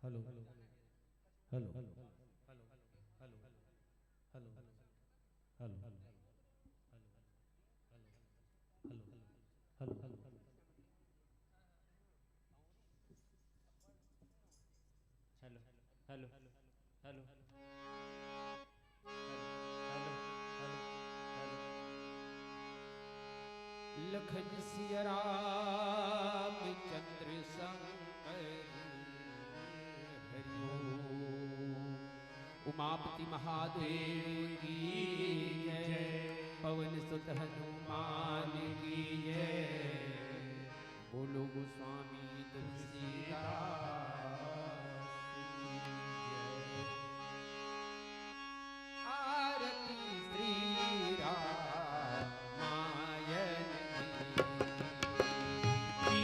Hello hello hello hello hello hello hello hello hello hello hello hello hello Lakhan Siya Ram Chandra Shankar Hari Om. Umapati Mahadev की जय, पवन सुत हनुमान की जय, बोलो गोस्वामी तुलसीदास की जय। आरती श्री रामायण की,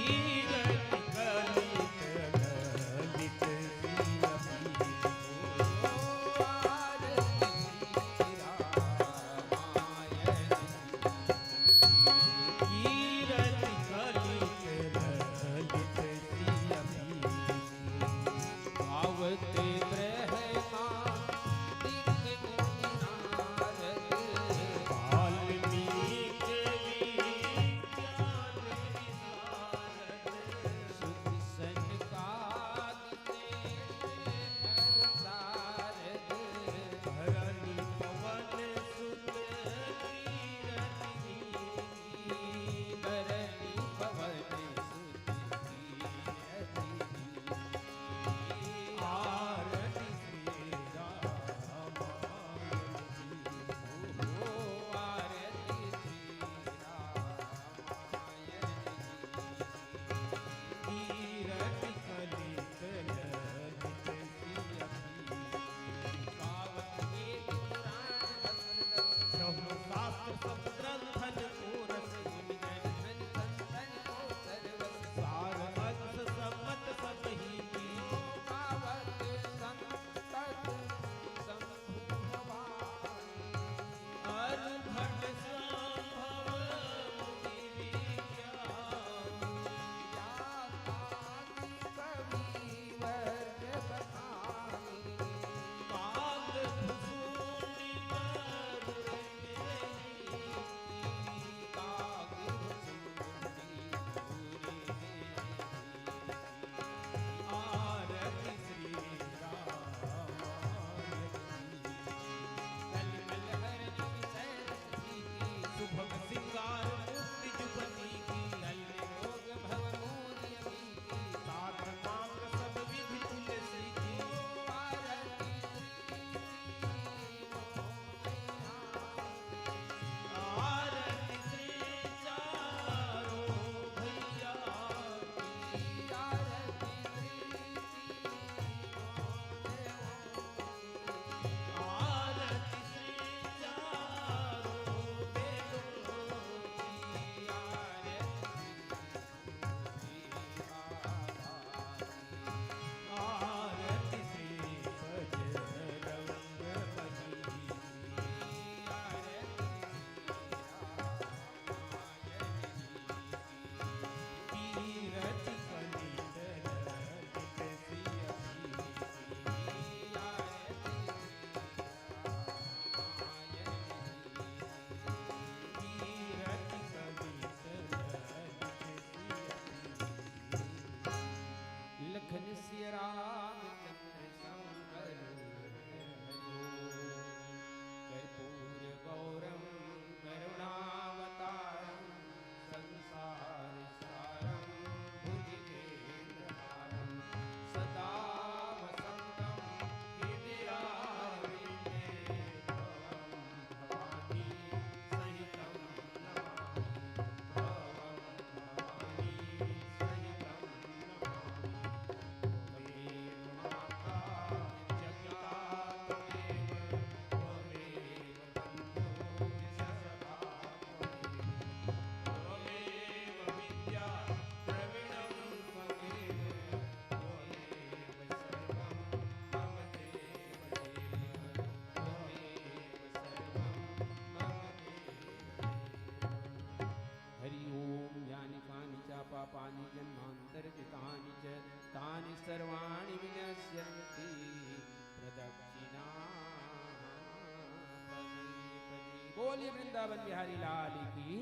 बोलिए वृंदावन बिहारी लाल की।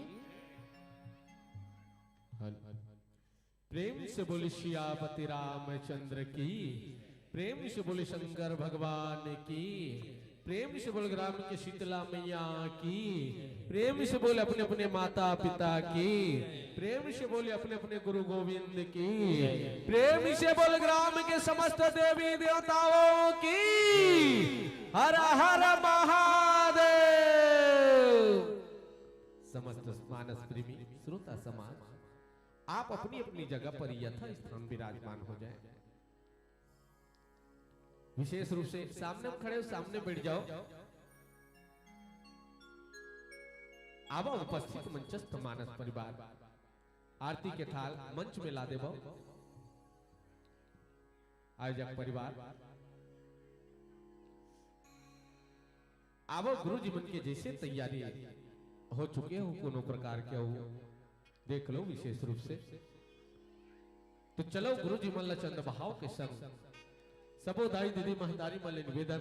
प्रेम से बोले सियापति रामचंद्र की, प्रेम से बोले शंकर भगवान की, प्रेम से बोले ग्राम के शीतला मैया की, प्रेम से बोले अपने अपने माता पिता की, प्रेम से बोले अपने अपने गुरु गोविंद की, प्रेम से बोले ग्राम के समस्त देवी देवताओं की। हर हर महादेव। समस्त मानस प्रेमी श्रोता समाज, आप अपनी अपनी जगह पर यथा स्थान विराजमान हो जाए। विशेष रूप से सामने खड़े हो, सामने बैठ जाओ। अब उपस्थित मंचस्थ मानस परिवार आरती के थाल मंच में ला देवो। आयोजक परिवार अब गुरु जी मन के जैसे तैयारी हो चुके हो, कोनो प्रकार के हो देख लो विशेष रूप से। तो चलो गुरु जी मल्ल चंद भाव के संग सबोदाई दीदी महदारी मल्ल निवेदन।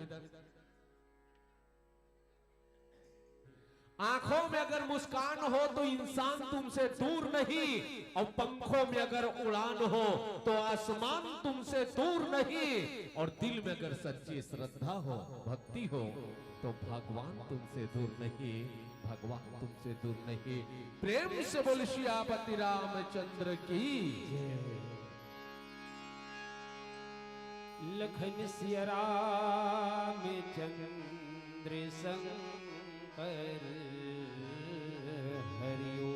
आंखों में अगर मुस्कान हो तो इंसान तुमसे दूर नहीं, और पंखों में अगर उड़ान हो तो आसमान तुमसे दूर नहीं, और दिल में अगर सच्ची श्रद्धा हो भक्ति हो तो भगवान तुमसे दूर नहीं, भगवान तुमसे दूर नहीं। प्रेम से बोल सियापति रामचंद्र की। लखन सिया रामचंद्र शंकर हरिओ।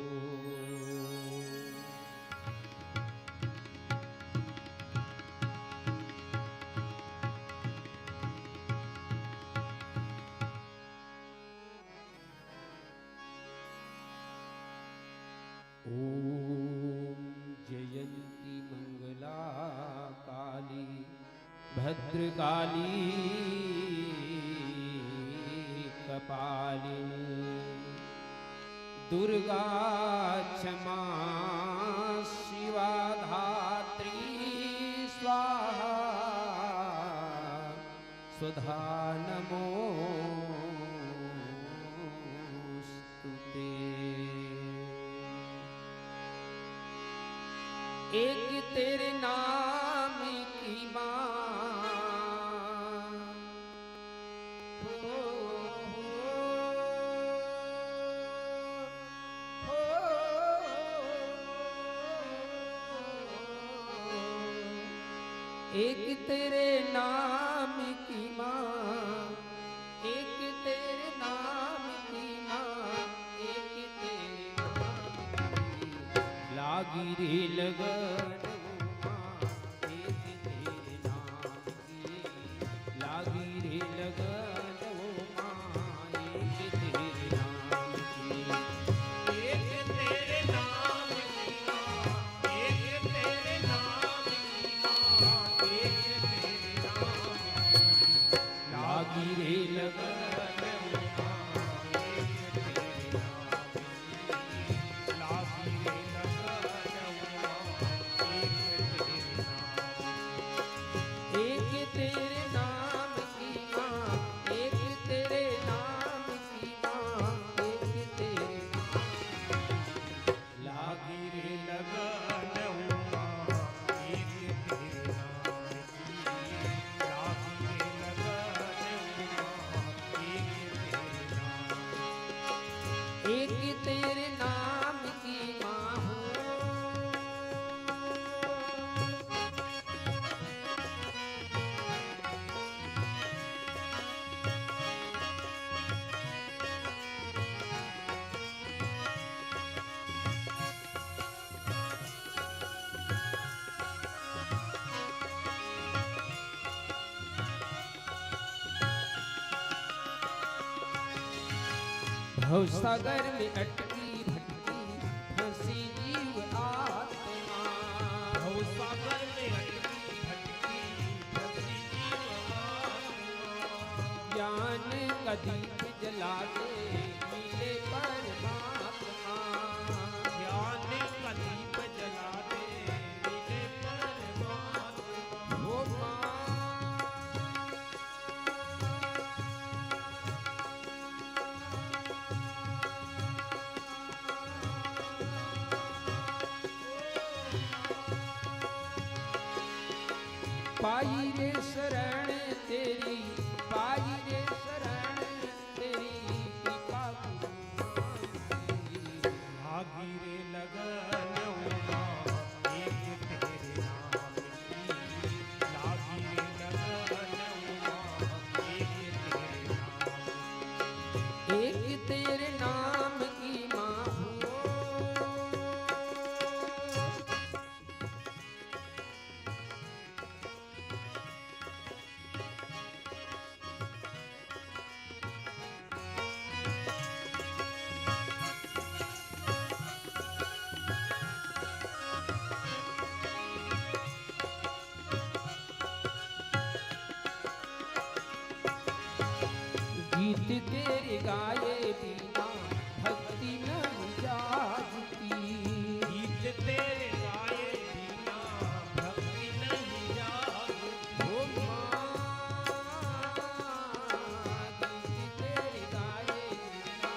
ओम जयंती मंगला काली भद्रकाली कपालिनी दुर्गा क्षमा शिवा धात्री स्वाहा सुधा नमोस्तुते। एक तेरे नाम की एक तेरे नाम की माँ, एक तेरे नाम की माँ, एक तेरे नाम की लागी रे लगन माँ, एक तेरे नाम की लागी रे लगन माँ, एक तेरे नाम की। एक तेरे नाम की माँ, एक तेरे नाम की माँ, एक तेरे नाम की लागी रे लगन माँ, एक तेरे नाम की लागी रे लगन माँ, एक तेरे नाम की। एक तेरे नाम की माँ, एक तेरे नाम की माँ, एक तेरे लागी रे लगन माँ, एक तेरे नाम की लागी रे लगन माँ, एक तेरे नाम की माँ हो। भवसागर में अटकी भटकी फंसी जीव आत्मा, भवसागर में अटकी भटकी फंसी जीव आत्मा। ज्ञान का दीप जला दे मिले परमात्मा, ज्ञान का दीप जला दे मिले परमात्मा। वो माँ पाई रे शरण तेरी, पाई रे शरण तेरी, कृपा लागी रे लगन उमा एक तेरे नाम की, लागी रे लगन उमा एक तेरे नाम की। एक तेरे नाम की माँ हो। गीत तेरे गाए बिना भक्ति नहीं जागती, गीत तेरे गाए बिना भक्ति नहीं जागती। हो माँ। गीत तेरे गाए बिना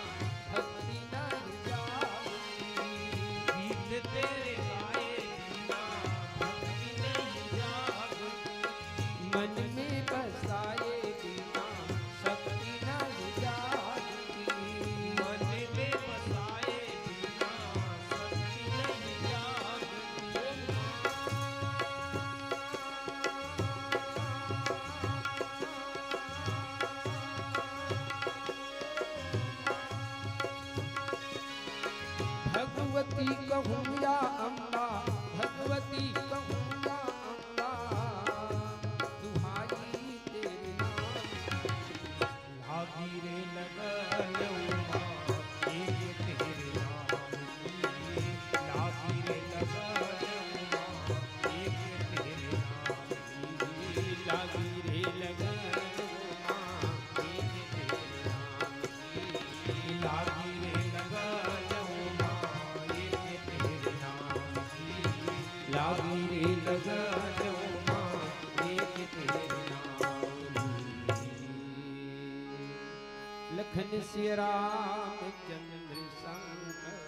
भक्ति नहीं जागती, गीत तेरे गाए बिना भक्ति नहीं जागती। मन में बसाए बिना शक्ति नहीं जागती, मन में बसाए बिना शक्ति नहीं जागती। भगवती कहूँ या अम्बा, भगवती कहूँ या अम्बा, दुहाई तेरे नाम। लागी रे लगन उमा एक तेरे नाम की, लागी रे लगन उमा एक तेरे नाम की, लागी रे लगन उमा एक तेरे नाम की, लागी रे लगन उमा एक तेरे नाम की, लागी रे लगन उमा एक तेरे नाम की। लखन सिय रामचंद्र शंकर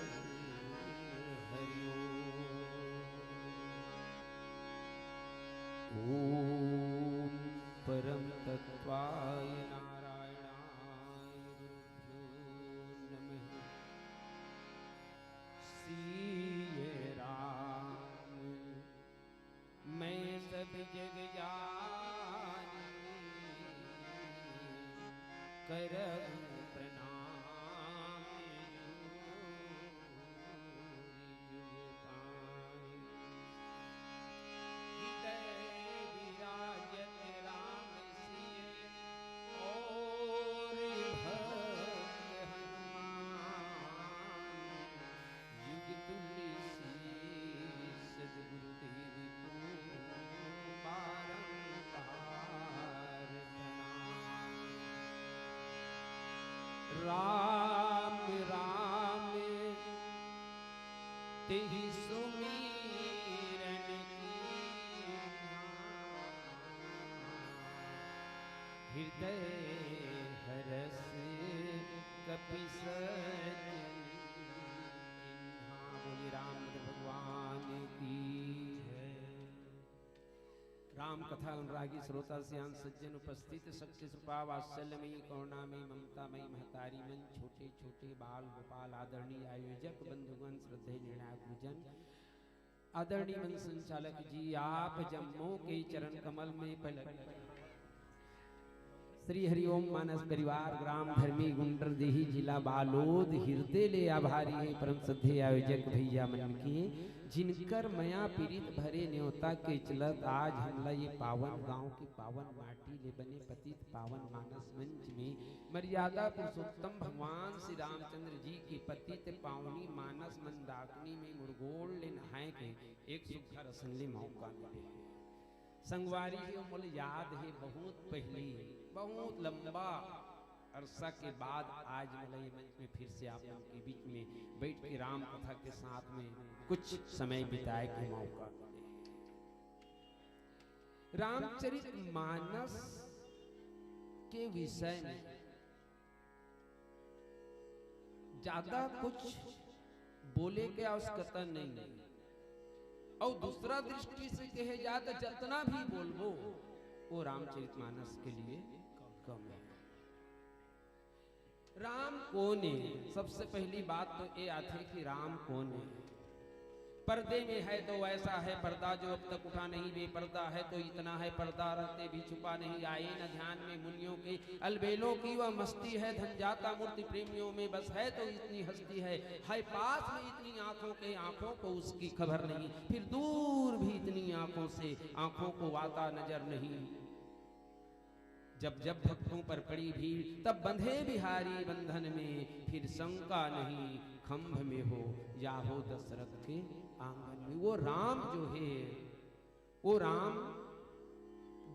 हरि ओम परम तत्वाय नारायणाय गुरुभ्यो नमः। सिय राम मैं सब जग जानी, करम प्रणाम हृदय विराजत राम सिय और भक्त हनुमान, युग तुलसी सद्गुरुदेव को बारंबार प्रणाम। राम राम तेहि सुमिरन कीन्हा, हृदय हरस कपि सजन कीन्हा। बोले रामचंद्र भगवान की जय। राम कथा अनुरागी श्रोता सियान सज्जन उपस्थित शक्ति कृपा वात्सल्यमयी करुणामयी ममतामयी महतारी मन छोटे छोटे बाल गोपाल आदरणीय आयोजक बंधुगण श्रद्धेय निर्णायक गुरुजन आदरणीय मन संचालक जी आप जम्मू के चरण कमल में पलक। श्री हरिओम मानस परिवार ग्राम धर्मी गुंडर देही जिला बालोद हृदय ले आभारी है परम श्रद्धेय आयोजक भैया मन के जिनकर मया पीड़ित भरे न्योता के चलत आज हमला ये पावन गांव की पावन माटी ले बने पतित पावन मानस मंच में मर्यादा पुरुषोत्तम भगवान श्री रामचंद्र जी की पतित पावनी मानस मंदाकिनी में मुरगोड़ ले नहाए के एक सुखर असंगले मौका मिले। संगवारी है मुझे याद है बहुत पहले बहुत लंबा अरसा के बाद आज मलय मंच में फिर से आप के बीच में बैठ के राम कथा के साथ में कुछ समय बिताए के मौका मिले। रामचरित मानस के विषय में ज्यादा कुछ बोले के आवश्यकता नहीं है। और दूसरा दृष्टि से कहे जाए तो जितना भी बोलबो वो रामचरितमानस के लिए कम है। राम कौन है? सबसे पहली बात तो ये आती कि राम कौन है। पर्दे में है तो वैसा है पर्दा जो अब तक उठा नहीं, बेपर्दा है तो इतना है पर्दा रहते भी छुपा नहीं, आए न ध्यान में मुनियों की अलबेलों की वह मस्ती है, धन जाता मूर्ति प्रेमियों में बस है तो इतनी हस्ती है पास में इतनी आंखों के आंखों को उसकी खबर नहीं, फिर दूर भी इतनी आंखों से आंखों को आता नजर नहीं। जब जब भक्तों पर पड़ी भीड़ तब बंधे बिहारी बंधन में, फिर शंका नहीं खंभ में हो या हो दशरथ के आंगन में। वो राम जो है वो राम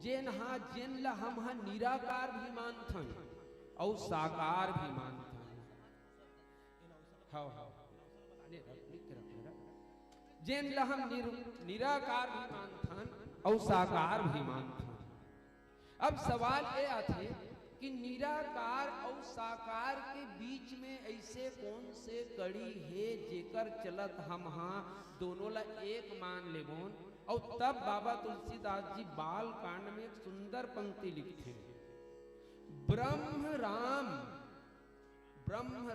जेन हा जेन ला हम हा निराकार भी मानथन और साकार भी मानथन। जेन ला हम निराकार भी मानथन और साकार भी मानथन। अब सवाल ये आते कि निराकार और साकार के बीच में ऐसे कौन से कड़ी है जेकर चलत हम हाँ दोनों ला एक मान लेबोन। और तब बाबा तुलसीदास जी बाल कांड में एक सुंदर पंक्ति लिखते, ब्रह्म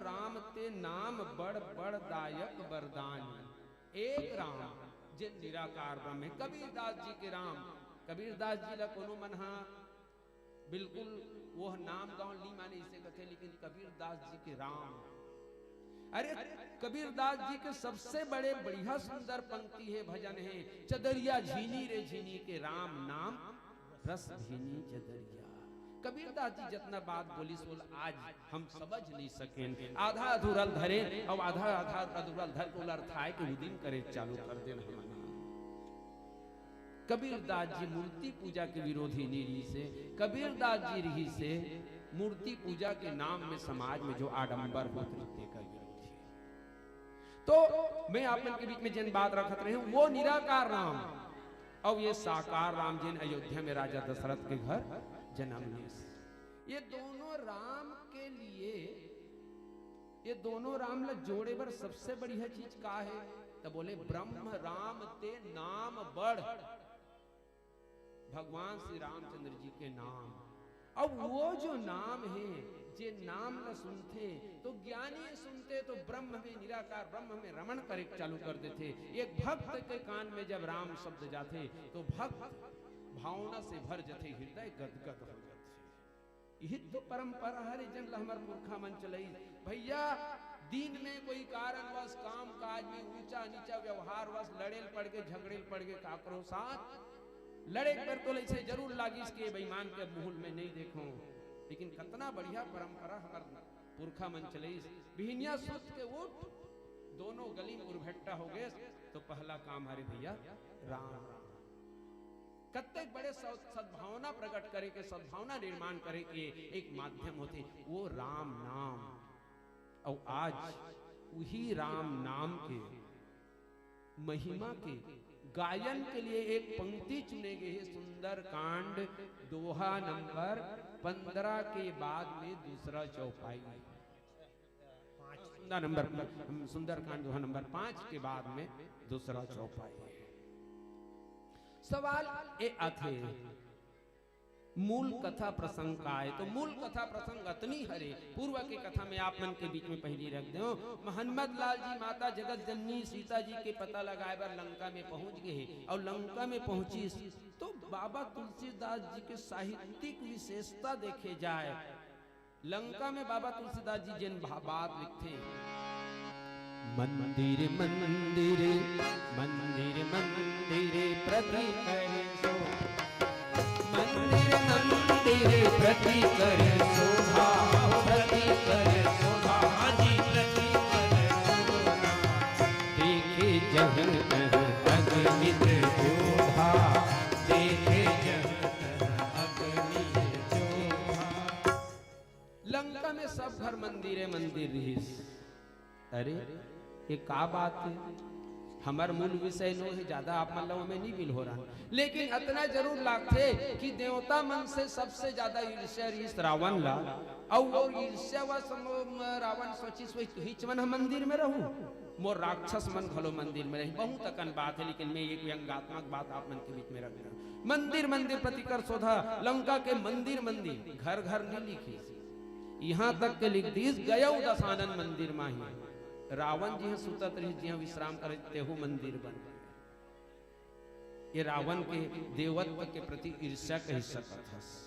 राम ते नाम बड़ बड़ दायक वरदान। एक राम जे निराकार ब्रह्म है। कबीरदास जी के राम, कबीरदास जी ला कोनो मन हा बिल्कुल वो नाम गाँव ली माने इसे कथे, लेकिन कबीरदास जी के राम, अरे कबीरदास जी के सबसे बड़े बढ़िया सुंदर पंक्ति है, भजन है, चदरिया झीनी रे झीनी के राम नाम रस भीनी चदरिया। कबीरदास जी जितना बात बोली सोल आज हम समझ नहीं सके, आधा अधूरा धरे और आधा अधूरा धर को अर्थाए के उदिन करे चालू कर देना हमारा। कबीरदास जी मूर्ति पूजा के विरोधी नहीं से, कबीरदास जी रही से मूर्ति पूजा के नाम में समाज में जो आडंबर होते का विरोधी। तो मैं आप के बीच में जिन बात रखत रहे हूं वो निराकार राम और ये साकार राम जिन अयोध्या में राजा दशरथ के घर जन्म ले। ये दोनों राम के लिए, ये दोनों राम ला जोड़े बर सबसे बढ़िया चीज का है तो बोले ब्रह्म राम ते नाम बढ़, भगवान श्री रामचंद्र जी के नाम। अब वो जो नाम है जे नाम न सुनते तो ज्ञानी सुनते तो ब्रह्म में निराकार ब्रह्म में रमण करे चालू कर देते। एक भक्त के कान में जब राम शब्द जाते तो भक्त भावना से भर जाते, हृदय गदगद हो जाते। यही तो परंपरा हरे जन हमार पुरखा मन चलई भैया। दिन में कोई कारणवश काम काज में ऊंचा नीचा व्यवहार वश लड़ेल पड़ के झगड़ेल पड़ के काकरो साथ लड़े पर तो ऐसे जरूर लागी इसके बेईमान के मुहुल में नहीं देखो, लेकिन कितना बढ़िया परंपरा हमार पुरखा मन चले। बिहनिया सुत के उठ दोनों गली में उर्भट्टा हो गए तो पहला काम हरे भैया राम राम। कत्ते बड़े सद्भावना प्रकट करे के सद्भावना निर्माण करे के एक माध्यम होते वो राम नाम। और आज वही राम नाम के महिमा के गायन के लिए एक पंक्ति चुने गए है, सुंदर कांड दोहा नंबर 15 के बाद में दूसरा चौपाई। सुंदर कांड दोहा नंबर 5 के बाद में दूसरा चौपाई। सवाल ए आथे मूल कथा प्रसंग का है तो मूल कथा प्रसंग अतनी हरे पूर्व के कथा में आप मन के बीच में पहली रख दो। हनुमत लाल जी माता जगत जननी सीता जी के पता लगाए बार लंका में पहुंच गए और लंका में पहुंची तो बाबा तुलसीदास जी के साहित्यिक विशेषता देखे जाए। लंका में बाबा तुलसीदास जी जिन बात लिखते मंदिर मंदिर मंदिर मंदिर प्रति करे सो, मंदिर मंदिर प्रति करे शोभा, प्रति करे शोभा, हाजी प्रति करे शोभा। देखे जहन अग्नित जोधा, देखे जहन अग्नित जोधा। लंका में सब घर मंदिर मंदिर रही। अरे ये का बात है, हमार मूल विषय नो है, ज्यादा आप मतलब में नहीं बिल हो रहा, लेकिन इतना जरूर लागते कि देवता मन से सबसे ज्यादा ईर्ष्या इस रावण ला। और वो ईर्ष्या व रावण सोची सोच हिच मन मंदिर में रहूं मोर राक्षस मन घलो मंदिर में रही। बहुत अकन बात है, लेकिन मैं एक व्यंगात्मक बात आप मन के बीच में रख रहा हूं। मंदिर मंदिर प्रतिकर शोधा, लंका के मंदिर मंदिर घर घर नहीं लिखी, यहाँ तक के लिख दीस गयो दशानन मंदिर माही। रावण जी सुतत रही, जी विश्राम करे तेहु मंदिर बन। ये रावण के देवत्व के प्रति ईर्ष्या कह सकत हस,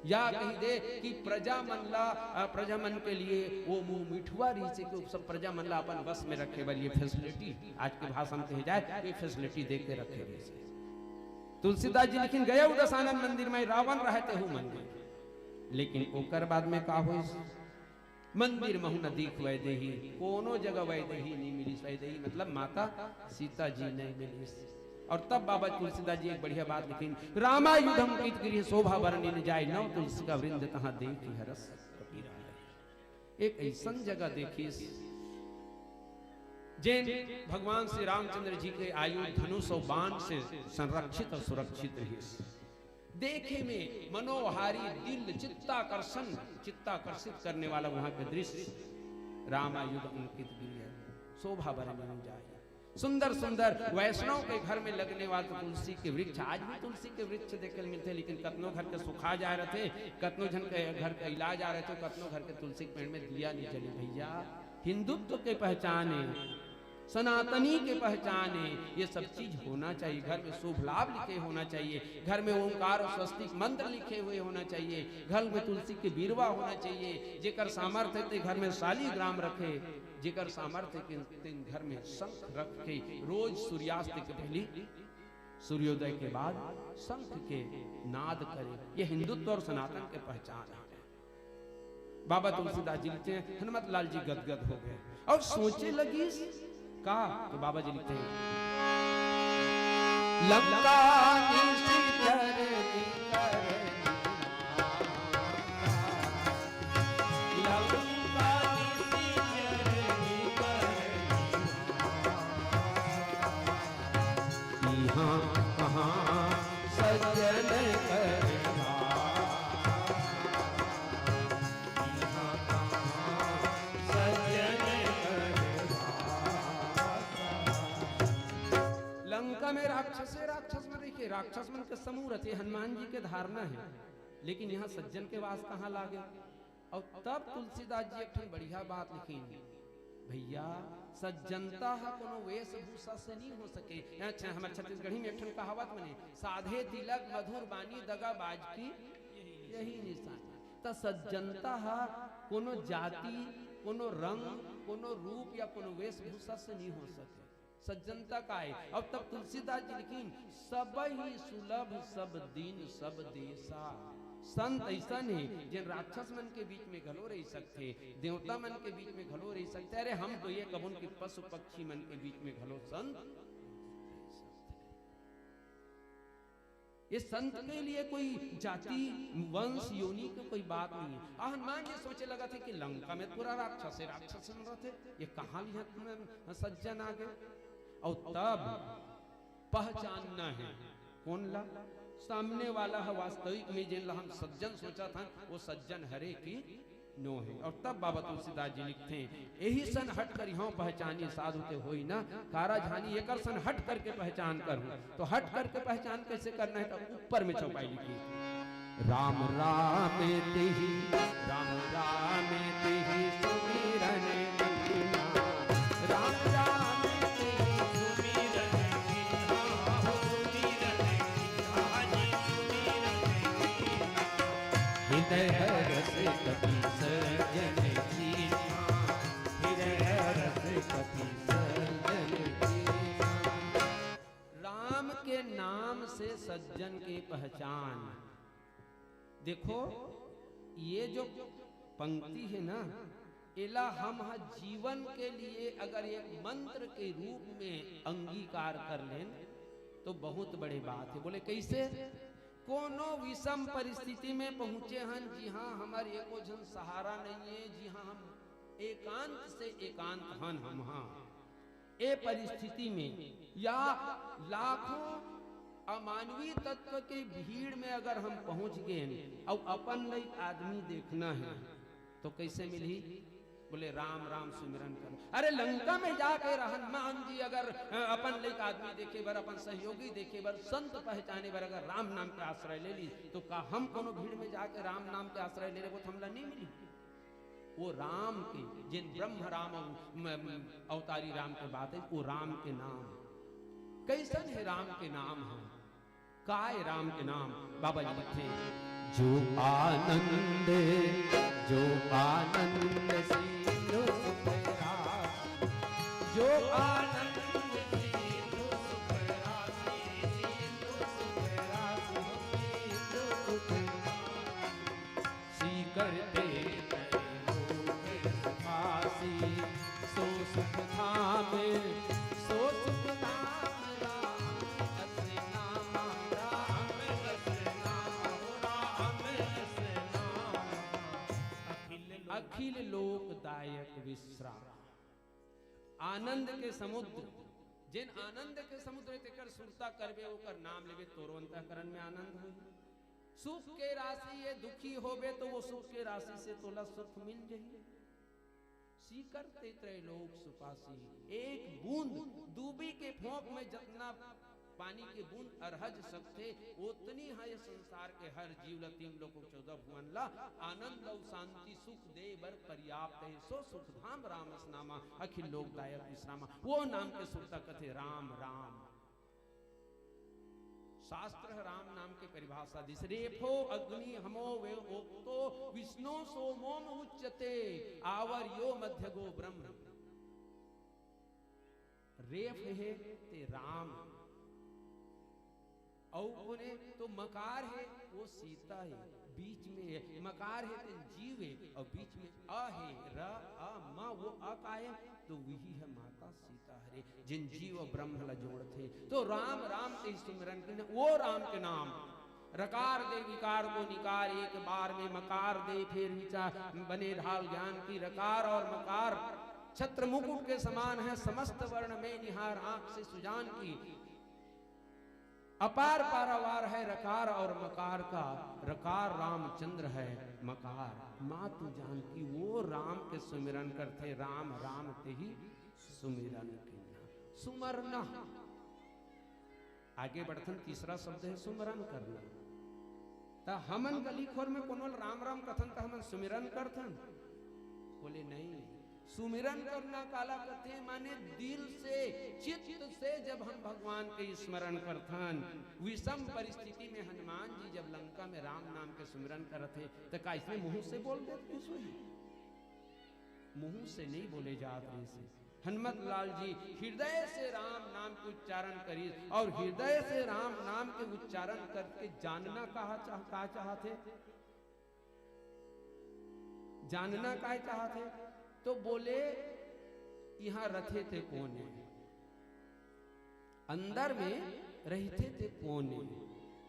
या कही दे कि प्रजा मन के लिए वो मुंह मिठुआ रही से कि सब प्रजा मन ला अपन बस में रखे वाली फैसिलिटी, आज के भाषा में कही जाए ये फैसिलिटी दे के रखे रही से। तुलसीदास जी लेकिन गए दशानन मंदिर में रावण रहते हूँ मंदिर, लेकिन ओकर बाद में का हो मंदिर महु न दिख वैदेही, कोनो जगह वैदेही नहीं मिली। वैदेही मतलब माता सीता जी नहीं मिली। और तब बाबा तुलसीदास जी एक बढ़िया बात लिखी, रामायुधम कीत गिरि शोभा वर्णि न जाय, नव तुलसी का वृंद तहां देखी हरस कबीरा है। एक ऐसा जगह देखी जैन भगवान श्री रामचंद्र जी के आयु धनुष और बाण से संरक्षित और सुरक्षित रही, देखे में मनोहारी, दिल चित्ताकर्षित करने वाला वहां के दृश्य। रामायुध अंकित गिरि शोभा वर्णि न जाय। सुंदर सुंदर वैष्णव के घर में लगने वाले तुलसी के वृक्ष, आज भी तुलसी के वृक्ष देखने मिलते, लेकिन कतनो घर के सुखा जा रहे थे, कतनो जन के घर का इलाज आ रहे थे, कतनो घर के तुलसी के पेड़ में दिया नहीं जली। भैया हिंदुत्व के पहचाने, सनातनी के पहचाने ये सब चीज होना चाहिए। घर में शुभ लाभ लिखे होना चाहिए, घर में ओंकार और स्वस्तिक मंत्र लिखे हुए होना चाहिए, घर में तुलसी के बीरवा होना चाहिए। जेकर सामर्थ्य थे घर में शालीग्राम रखे, जेकर सामर्थ्य के घर में शंख रख के रोज सूर्यास्त के पहले सूर्योदय के बाद शंख के नाद करे, ये हिंदुत्व और सनातन के पहचान है। बाबा तुलसीदास जी लिखते हैं, हनुमत लाल जी गदगद हो गए और सोचे लगी का, तो बाबा जी लिखते हैं, लंका में राक्षस मन रखे, राक्षस मन के समूह रहते, हनुमान जी के धारणा है, लेकिन यहाँ सज्जन के वास कहाँ लागे। और तब तुलसीदास जी एक बढ़िया बात लिखी, भैया सज्जनता कोनो वेशभूषा से नहीं हो सके। अच्छा हमारे छत्तीसगढ़ी में एक कहावत बने, साधे तिलक मधुर बानी दगा बाज की यही निशानी। तो सज्जनता कोनो जाति, कोनो रंग, कोनो रूप या कोनो वेशभूषा से नहीं हो सके। सज्जनता का है। अब तब तुलसीदास जी लिखीन, सब ही सुलभ सब दिन सब देशा। संत ऐसा है जिन राक्षस मन के बीच में घलो रह सकते, देवता मन के बीच में घलो रह सकते। अरे हम तो ये कबून की पशु पक्षी मन के बीच में घलो संत। ये संत के लिए कोई जाति वंश योनि की कोई बात नहीं है। हनुमान जी सोचे लगा थे कि लंका में पूरा राक्षस है, राक्षस रहते, ये कहाँ लिया सज्जन आ गए। और तब पहचानना है कौन ला सामने वाला है, वास्तविक में जिन हम सज्जन सोचा था वो सज्जन हरे की नो है। और तब बाबा तुलसीदास जी लिखते हैं, यही सन हट कर यहाँ पहचानी साधु ते होई ना कारा झानी, एक सन हट करके पहचान करूं। तो हट करके पहचान कैसे करना है, तो ऊपर में चौपाई लिखी, राम राम तेहि राम राम तेहि सुमिरन कीन्हा, राम राम तेहि सुमिरन कीन्हा, सुमिरन कीन्हा जी सुमिरन कीन्हा, हृदय रस कपि सज्जन कीन्हा, हृदय रस कपि सज्जन कीन्हा। राम के नाम से सज्जन की पहचान। देखो ये जो पंक्ति है ना, इला हम जीवन के लिए अगर एक मंत्र के रूप में अंगीकार कर लें तो बहुत बड़ी बात है। बोले कैसे? कोनो विषम परिस्थिति में पहुंचे हैं, जी हाँ हमारे एको जन सहारा नहीं है, जी हाँ हम एकांत से एकांत हन हम, हाँ ए परिस्थिति में या लाखों अमानवीय तत्व के भीड़ में अगर हम पहुंच गए और अपन एक आदमी देखना है तो कैसे मिली? बोले राम राम सुमिरन करो। अरे लंका में जाके हनुमान जी अगर अपन लेक आदमी देखे बर, अपन सहयोगी देखे बर, संत पहचाने बर अगर राम नाम के आश्रय ले ली, तो का हम कोनो भीड़ में जाके राम नाम के आश्रय ले ले वो हमला नहीं मिली। वो राम के जिन ब्रह्म राम अवतारी राम के बात है, वो राम के नाम कैसन है, राम के नाम है काय राम के नाम। बाबा जी लिखते जो आनंद सिंधु सुख राशि, जो आनंद सिंधु सुख राशि, सिंधु सुख राशि, सिंधु सुख सी करते सुखासी, सो सुख धाम, सो सुख धाम अखिल लोकदायक विश्राम। आनंद के समुद्र, जिन आनंद के समुद्र तेकर सुरता करबे ओकर नाम लेबे तोरो अंतःकरण में आनंद होई। सुख के राशि ये दुखी होबे तो वो सुख के राशि से तोला सुख मिल जाई। सीकर ते त्रैलोक सुपासी, एक बूंद डूबी के फोंक में जितना पानी के बूंद अरहज सकते उतनी है ये संसार के हर जीव ला, तीन लोग 14 भुवन ला आनंद और शांति सुख दे बर पर्याप्त है। सो सुख धाम राम नामा, अखिल लोकदायक विश्रामा। वो नाम के सुरता कथे राम राम। शास्त्र है राम नाम के परिभाषा दिस, रेफो अग्नि हमो वे ओक्तो विष्णु सोमोम उच्यते आवर यो मध्य गो ब्रह्म। रेफ है ते राम, और तो मकार है वो सीता है, बीच में है मकार है तो जीव है, और बीच में अ है र अ म, वो अ का है तो वही है माता सीता हरे, जिन जीव और ब्रह्म ला जोड़ थे। तो राम राम के सुमिरन के वो राम के नाम रकार दे विकार को निकार, एक बार में मकार दे फिर विचार बने ढाल ज्ञान की। रकार और मकार छत्र मुकुट के समान है, समस्त वर्ण में निहार आंख से सुजान की। अपार पारावार है रकार और मकार का, रकार रामचंद्र है, मकार मातु जानकी। वो राम के सुमिरन करते, राम राम ते ही सुमिरन करना, सुमरना। आगे बढ़तन तीसरा शब्द है सुमरन करना। ता हमन गली खोर में कोनो राम राम कथन ता हमन सुमिरन करथन, बोले नहीं। सुमिरन करना काला कथे माने दिल से चित्त से जब हम भगवान के स्मरण करथन। विषम परिस्थिति में हनुमान जी जब लंका में राम नाम के सुमिरन करते तो का इसमें मुंह से बोल देते, मुंह से नहीं बोले जाते से। हनुमत लाल जी हृदय से राम नाम के उच्चारण करी, और हृदय से राम नाम के उच्चारण करके जानना कहा चाहते, जानना का चाहते तो बोले यहां रथे थे कोने, अंदर में रहते थे कोने।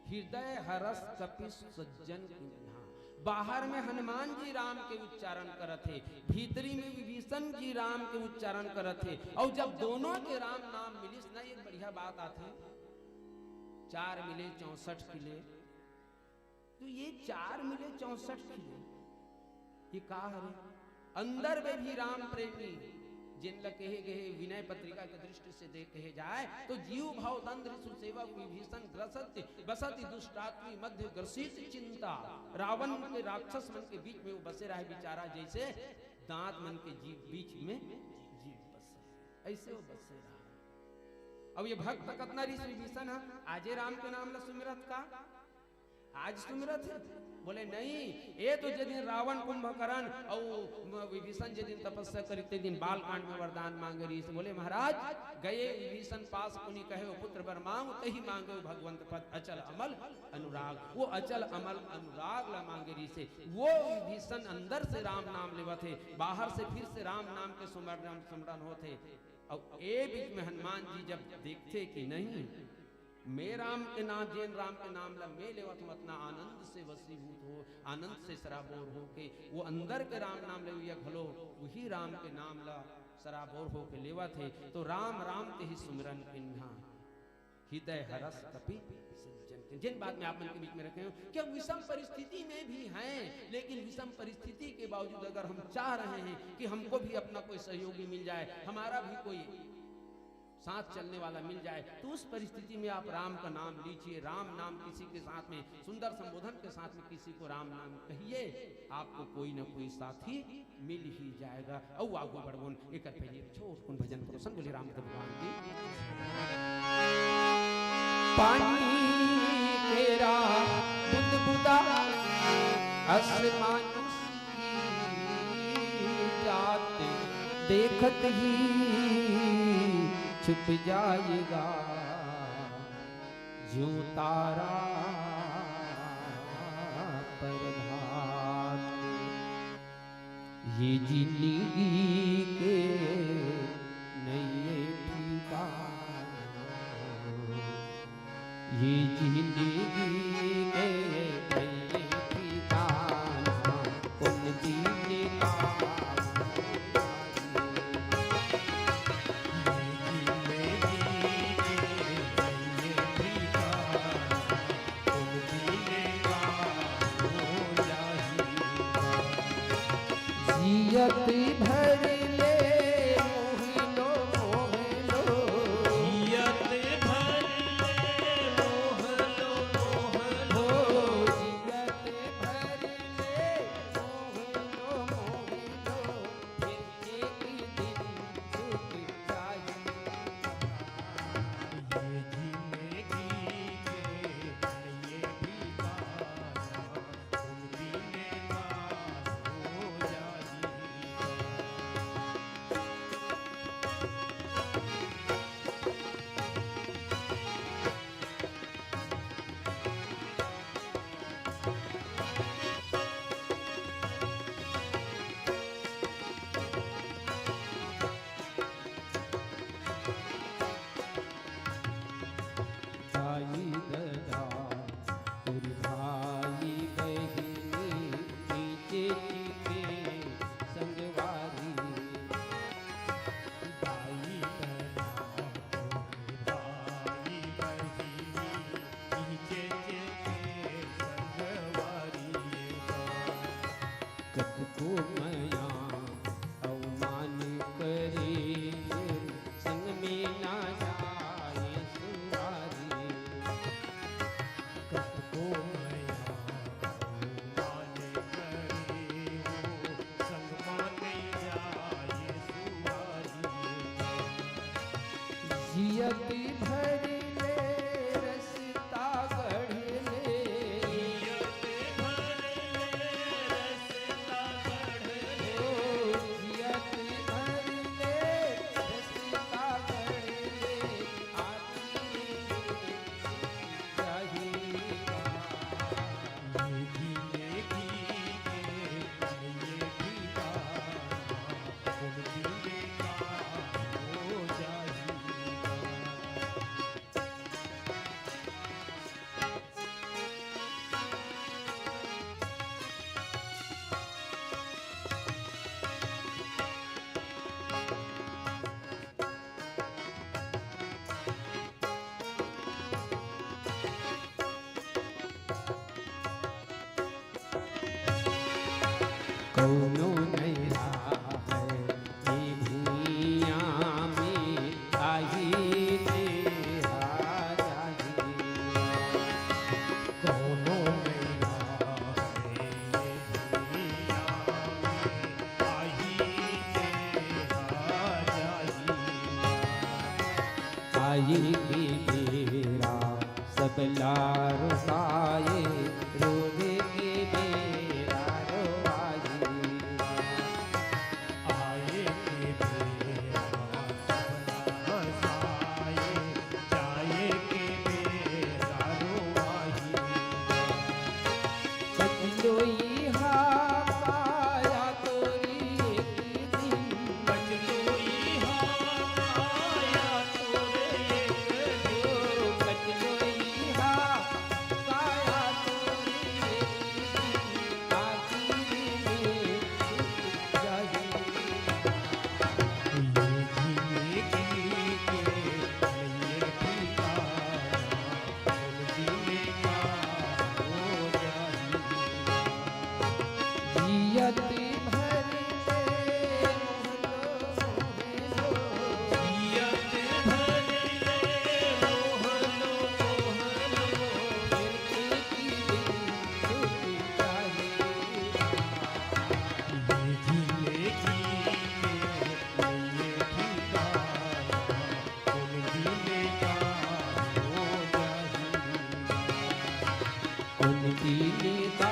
हृदय हरस कपिस सज्जन किन्हा, बाहर में हनुमान जी राम के उच्चारण करते, भीतरी में विभीषण जी राम के उच्चारण करते। और जब दोनों के राम नाम मिलिस ना, एक बढ़िया बात आते, 4 मिले 64 किले, तो ये 4 मिले 64 किले, ये का है? अंदर में भी राम प्रेमी जिन ल कहे गए विनय पत्रिका के दृष्टि से देखे जाए तो जीव भाव दंद्र सुसेवा विभीषण ग्रसत बसति दुष्टात्मी मध्य ग्रसित चिंता। रावण के राक्षस मन के बीच में वो बसे रहे बेचारा, जैसे दांत मन के जीव बीच में जीव बसे, ऐसे वो बसे रहा। अब ये भक्त कतना ऋषि विभीषण है, आजे राम के नाम ला सुमिरत का, आज सुमिरत है? बोले नहीं, ये तो जिस दिन रावण कुंभकर्ण और विभीषण जिस दिन तपस्या करते दिन बालकांड में वरदान मांगे रही। बोले महाराज गए विभीषण पास पुनि कहे वो पुत्र वर मांगो, तही मांगे भगवंत पद अचल अमल अनुराग। वो अचल अमल अनुराग ला मांगे रही से। वो विभीषण अंदर से राम नाम लेवा थे, बाहर से फिर से राम नाम के सुमरण होते। और ए बीच में हनुमान जी जब देखते कि नहीं मैं राम के नाम जैन राम के नाम ला मैं लेवा, तुम अपना आनंद से वसीभूत हो, आनंद से सराबोर हो के वो अंदर के राम नाम ले भलो वही राम के नाम ला सराबोर हो के लेवा थे। तो राम राम ते ही सुमिरन किन्हा। हृदय हरस कपि सज्जन। जिन बात में आप मन के बीच में रखे हो कि हम विषम परिस्थिति में भी हैं, लेकिन विषम परिस्थिति के बावजूद अगर हम चाह रहे हैं कि हमको भी अपना कोई सहयोगी मिल जाए, हमारा भी कोई साथ चलने वाला मिल जाए, तो उस परिस्थिति में आप राम का नाम लीजिए। राम नाम किसी के साथ में सुंदर संबोधन के साथ में किसी को राम नाम कहिए, आपको कोई ना कोई साथी मिल ही जाएगा। औ आगो बढ़गुन एक पहले छोट कुन भजन करो सन बोले रामदेव भगवान की। पानी तेरा बुदबुदा आसमान जाते देखत ही छुप जाएगा जो तारा प्रभात। ये जिंदगी के नए ठिकाना, ये जिंदगी के नए ठिकाना उन जीने का जियत भर ले मोहिलो मोहलो, जियत भर ले मोहलो मोहलो, जियत भर ले मोहलो मोहलो, फिर एक दिन छूट जाएगा ये जिंदगी के ये ठिकाना उन जीने का हो जाएगा। भाई दादा और भाई बहिनी नीचे टीके संगवारी, भाई दादा और भाई बहिनी नीचे टीके संगवारी। कतको मया अवमान करे संग में ना जाए सुवारी, कतको मया अवमान करे वो संग माने जाए सुवारी। जियत भर ले रसता गढ़ ले, जियत भर ले रसता गढ़ ले, जियत भर ले रसता गढ़ ले, आखिर चाहिएगा ये जिंदगी के ये ठिकाना उन जीने का हो जाएगा। कौनो नैरा है ये भूइया में आही तेरा जाही, कौनो नैरा है ये भूइया में आही तेरा जाही। आई की तेरा सब लारो साए रोधे के बेरा रोवाई, आए के बेरा सब साए जाए के बेरा रोवाई। बचलोई हा पाया तोरी एक दिन, बचलोई हा पाया तोरी एक दिन, बचलोई हा पाया तोरी एक दिन, आखिर में छूट जाएगा ये जिंदगी के ये ठिकाना जियति भरी ते मोहलो जियत भरी ले मोहलो मोहलो फिर की दिन सुखी चाहिए ये जिले की ये ठिकाना उन जिले का हो जाहिर उनकी निदा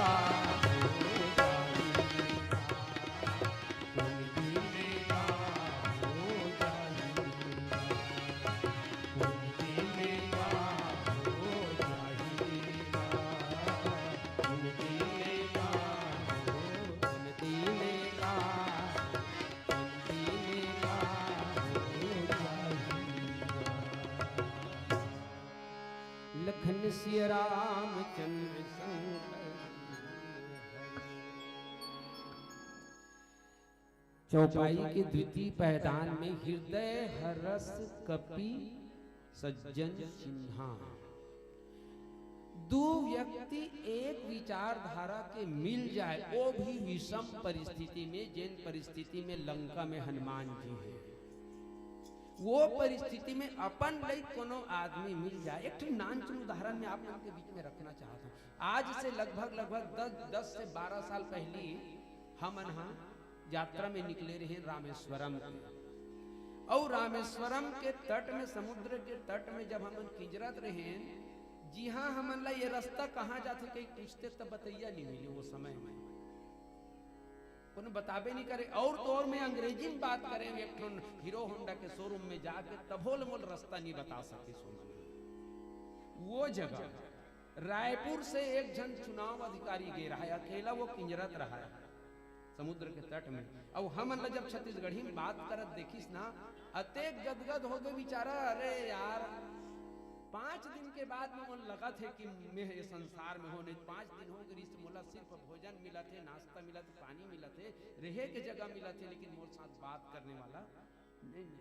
लखन सिय रामचंद्र चौपाई के द्वितीय पैदान में हृदय हरस कपि सज्जन चिन्हा। दो व्यक्ति एक विचारधारा के मिल जाए वो भी विषम परिस्थिति में, जिन परिस्थिति में लंका में हनुमान जी हैं, वो परिस्थिति में अपन लई कोनो आदमी मिल जाए। एक नानचन उदाहरण में आप लोगों के बीच में रखना चाहता हूँ। आज से लगभग 10 से 12 साल पहले हम यहाँ यात्रा में निकले रहे रामेश्वरम और रामेश्वरम के तट में, समुद्र के तट में जब हम किंजरत रहे, जी हाँ हमन ला ये रास्ता कहाँ जाते कहीं पूछते तब बतैया नहीं मिले वो समय में, कोनो बताबे नहीं करे। और तो और में अंग्रेजी में बात करें, एक हीरो होंडा के शोरूम में जाके तभोल मोल रास्ता नहीं बता सके। वो जगह रायपुर से एक जन चुनाव अधिकारी गे रहा है, अकेला वो किंजरत रहा है समुद्र के तट में। और हम जब छत्तीसगढ़ी में बात करत देखिस ना, अते गदगद हो गए बेचारा। अरे यार 5 दिन के बाद में मन लगा थे कि मैं ये संसार में होने 5 दिन हो गई, मोला सिर्फ भोजन मिला थे, नाश्ता मिला थे, पानी मिला थे, रहे के जगह मिला थे, लेकिन मोर साथ बात करने वाला नहीं।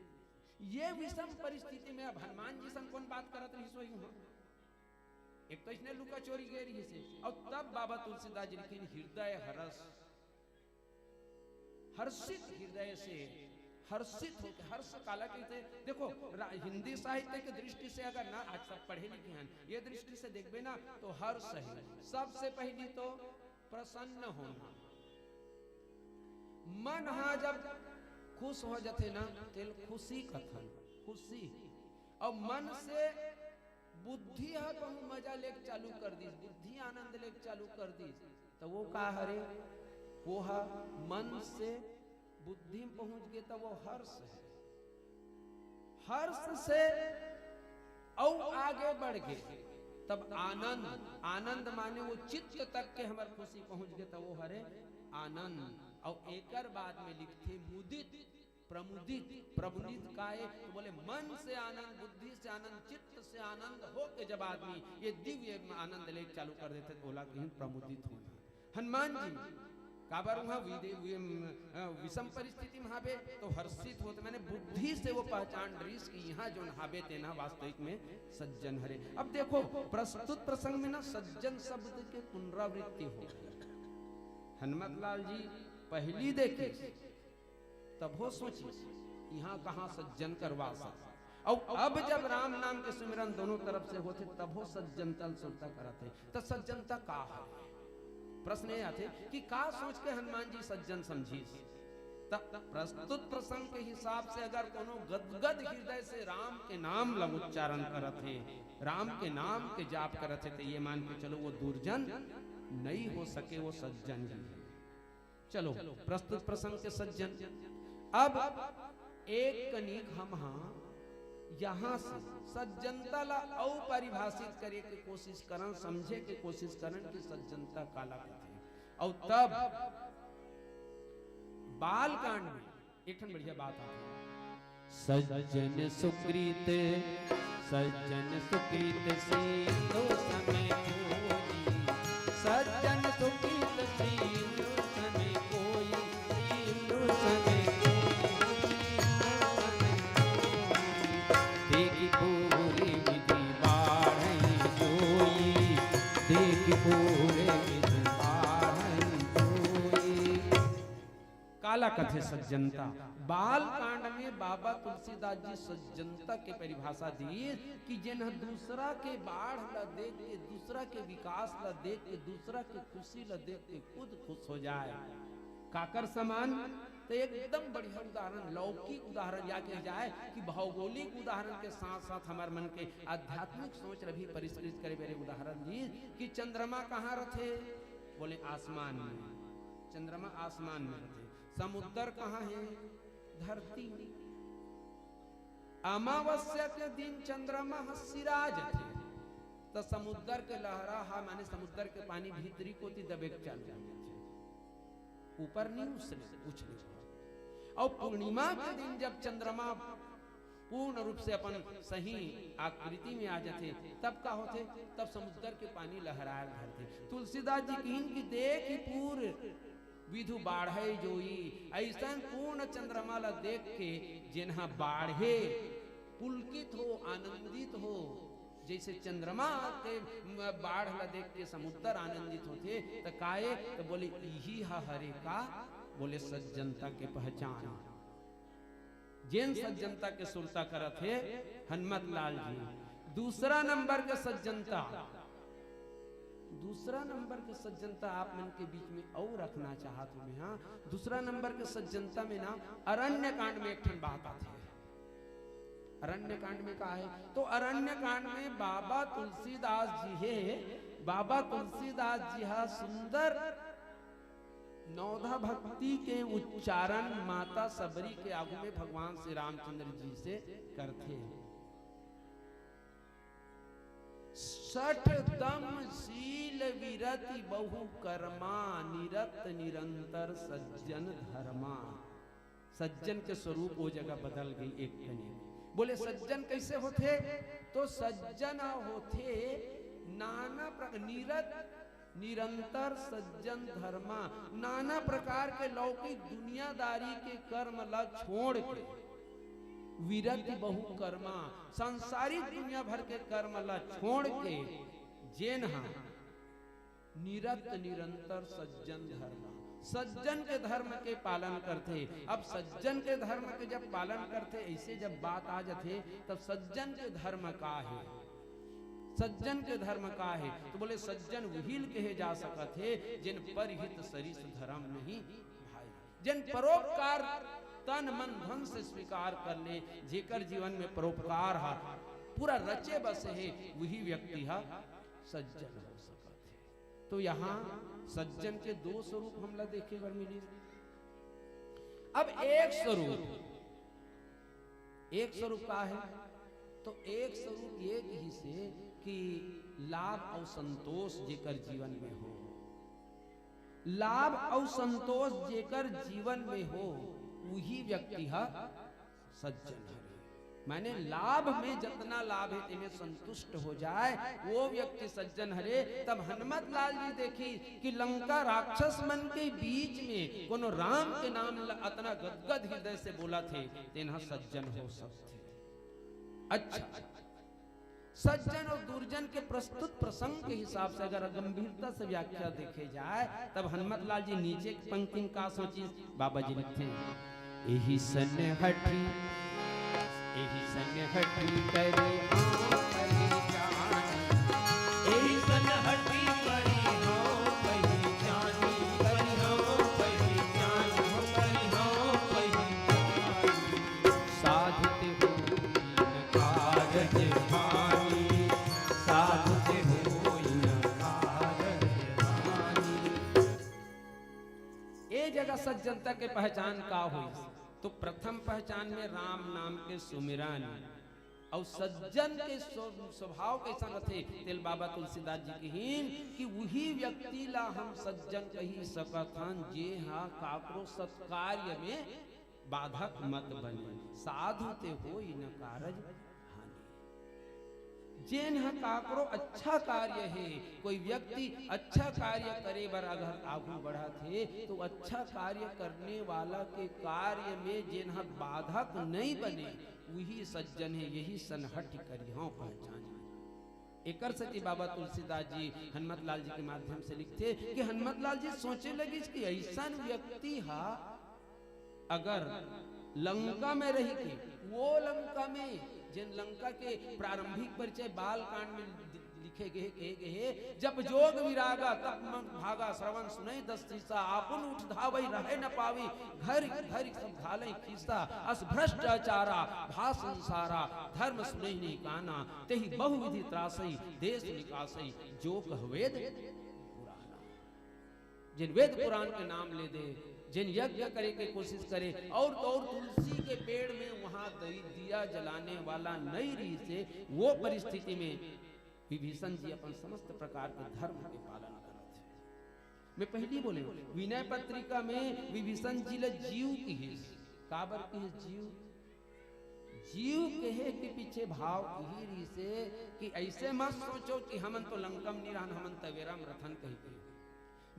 ये विषम परिस्थिति में अब हनुमान जी संग कौन बात करत रही सो यूं। एक तो इसने लुका चोरी गए रही से, और तब बाबा तुलसीदास जी लिखिन हृदय हरस, हर्षित हृदय से, हर्षित होकर, हर्ष काला कहते हैं। देखो हिंदी साहित्य की दृष्टि से अगर ना, आज सब पढ़े लिखे हैं, ये दृष्टि से देखबे ना तो हर्ष है। सबसे पहली तो प्रसन्न होना, मन हाँ जब खुश हो जाते ना तेल खुशी कथन, खुशी। और मन से बुद्धि है कहूँ मजा लेके चालू कर दी, बुद्धि आनंद लेके चालू कर दी, तो वो का हरे वो है मन से बुद्धि में पहुंच गए तो वो हर्ष है। हर्ष से और आगे बढ़ गए तब आनंद, आनंद माने वो चित्त तक के हमारे खुशी पहुंच गए तो वो हरे आनंद। और एकर बाद में लिखते मुदित, प्रमुदित, प्रमुदित काए तो बोले मन से आनंद, बुद्धि से आनंद, चित्त से आनंद हो के जब आदमी ये दिव्य आनंद लेके चालू कर देते तो बोला कि प्रमुदित होना। हनुमान जी काबर वहाँ विषम परिस्थिति में हाबे तो हर्षित होते, मैंने बुद्धि से वो पहचान रही कि यहाँ जो हाबे तेना वास्तविक में सज्जन हरे। अब देखो प्रस्तुत प्रसंग में ना सज्जन शब्द के पुनरावृत्ति हो गई। हनुमत लाल जी पहली देखे तब हो सोची यहाँ कहाँ सज्जन करवा सकता। और अब जब राम नाम के सुमिरन दोनों तरफ से होते तब हो सज्जनता सुनता करते। तो सज्जनता का है प्रश्न ये आते कि का सोच के हनुमान जी सज्जन समझी। प्रस्तुत प्रसंग के हिसाब से अगर कोनो गदगद हृदय से राम के नाम लग उच्चारण करत है, राम के नाम के जाप करत है, तो ये मान के चलो वो दुर्जन नहीं हो सके, वो सज्जन ही है। चलो प्रस्तुत प्रसंग के सज्जन। अब एक कनिक हम यहाँ से सज्जनता ला और परिभाषित करे के कोशिश करन, समझे के कोशिश करन कि सज्जनता काला कथे। और तब बाल कांड में एक बढ़िया बात आती है, सज्जन सुकृत, सज्जन सुकृत सिंधु समय कोई, सज्जन सुकृत सिंधु समय कोई, सिंधु समय पूरे विधि बाढ़ई जोई, देख पूरे विधि बाढ़ई जोई। काला कथे सज्जनता। बाल कांड में बाबा तुलसीदास जी सज्जनता के परिभाषा दी कि जिन दूसरा के बाढ़ ला देख के, दूसरा के विकास ला देख के, दूसरा के खुशी ला देख के खुद खुश हो जाए। काकर समान तो एकदम बढ़िया उदाहरण, लौकिक उदाहरण या कह जाए कि भौगोलिक उदाहरण के साथ साथ हमारे मन के आध्यात्मिक सोच भी परिष्कृत करे। मेरे उदाहरण दी कि चंद्रमा कहाँ रथे, बोले आसमान में, चंद्रमा आसमान में रथे। समुद्र कहाँ है, धरती में। अमावस्या के दिन चंद्रमा सिराज थे, तो समुद्र के लहरा हा माने समुद्र के पानी भीतरी को दबे चल जाते, ऊपर नहीं उछले। और पूर्णिमा के दिन जब चंद्रमा पूर्ण रूप से अपन सही आकृति में आ जाते, तब का होते, तब समुद्र के पानी लहराए धरते। तुलसीदास जी की देख पूर्व विधु बाढ़े जोई, ऐसा पूर्ण चंद्रमा ला देख के जिन्हा बाढ़े पुलकित हो, आनंदित हो। जैसे चंद्रमा के बाढ़ ला देख के समुद्र आनंदित होते, तो काहे तो बोले यही हरे का, बोले सज्जनता के पहचान। जिन सज्जनता के सुरता करत है हनुमत लाल जी। दूसरा नंबर के सज्जनता, दूसरा नंबर के सज्जनता आप मन के बीच में और रखना चाहत हूं मैं। हाँ, दूसरा नंबर के सज्जनता में ना अरण्य कांड में एक ठन बात आती है। अरण्य कांड में कहा है, तो अरण्य कांड में बाबा तुलसीदास जी है, बाबा तुलसीदास जी हा सुंदर नौधा भक्ति के उच्चारण माता सबरी के आगू में भगवान श्री रामचंद्र जी से करते हैं। 60 दम शील विरति बहु कर्मा, निरत निरंतर सज्जन धर्मा। सज्जन के स्वरूप वो जगह बदल गई एक कनी। बोले सज्जन कैसे होते, तो सज्जन होते नाना प्रकार, निरत निरंतर सज्जन धर्मा, नाना प्रकार के लौकिक दुनियादारी के कर्म ला छोड़ के, विरति बहु कर्मा, सांसारिक दुनिया भर के कर्म ला छोड़ के, जेनहा निरत निरंतर सज्जन धर्मा, सज्जन के धर्म के पालन करते। अब सज्जन के धर्म के जब पालन करते, ऐसे जब बात आ जाते, तब सज्जन के धर्म का है, सज्जन के धर्म का है, तो बोले सज्जन वहील कहे जा सकत है जिन परहित सरिस धर्म नहीं भाई, जिन परोपकार तन मन धन से स्वीकार कर ले, जेकर जीवन में परोपकार हा पूरा रचे बसे है, वही व्यक्ति हा सज्जन हो सकत है। तो यहाँ सज्जन के दो स्वरूप हमला देखे बर मिली। अब एक स्वरूप का है, तो एक स्वरूप एक ही से कि लाभ और संतोष जेकर जीवन में हो, लाभ और संतोष जेकर जीवन में हो, वही व्यक्ति है सज्जन है। माने लाभ में जितना लाभ है तेमें संतुष्ट हो जाए, वो व्यक्ति सज्जन हरे। तब हनुमत लाल जी देखी कि लंका राक्षस मन के बीच में कोनो राम के नाम अतना गदगद हृदय से बोला थे, तेना सज्जन हो सकते। अच्छा, सज्जन और दुर्जन के प्रस्तुत प्रसंग के हिसाब से अगर गंभीरता से व्याख्या देखे जाए, तब हनुमत लाल जी नीचे पंक्ति का सोची बाबा जी लिखते हैं, यही सन हटी करे यही सन हटी करी हो पहचानी, करी हो पहचानी, हो करी हो पहचानी। साधते हो इन कारज भानी, साधते हो इन कारज भानी। ये जगह सज्जनता के पहचान का हुई, तो प्रथम पहचान में राम नाम के सुमिरन और सज्जन के स्वभाव कैसा रहे, तेल बाबा तुलसीदास जी की हीन कि वही व्यक्ति ला हम सज्जन कही सकथन जे हा काकरो सत्कार्य में बाधक मत बने, साधु ते हो न कारज हानि। जेन हा काकरो अच्छा कार्य है, कोई व्यक्ति अच्छा कार्य करे बर अगर आगू बढ़ा थे, तो अच्छा कार्य करने वाला के कार्य में जेन हा बाधक नहीं बने, वही सज्जन है। यही सनहट करी हाँ पहचान। एकर सती बाबा तुलसीदास जी हनुमत लाल जी के माध्यम से लिखते कि हनुमत लाल जी सोचे लगी कि ऐसा व्यक्ति हा अगर लंका में रही के वो लंका में जिन लंका के प्रारंभिक परिचय बाल कांड में लिखे गए कहे गए, जब जोग विरागा तब मन भागा श्रवण सुनई दस सीसा आपन उठ धावई रहे न पावी घर घर सब घालई खीसा अस भ्रष्टाचारा भा संसारा धर्म सुनई नहीं काना तेहि बहुविधि त्रासई देश निकासई जो कह वेद पुराना। जिन वेद पुराण के नाम ले दे, जिन यज्ञ करे के कोशिश करे और तो और तुलसी के पेड़ में वहां दिया जलाने वाला नई री से वो परिस्थिति में विभीषण जी अपन समस्त प्रकार के धर्म के पालन करते हैं। मैं पहली बोले विनय पत्रिका में विभीषण जी ले जीव की है काबर की है जीव कहे के पीछे भाव यही री से कि ऐसे मत सोचो कि हमन तो लंकम निरान हमन तवेरम रथन कही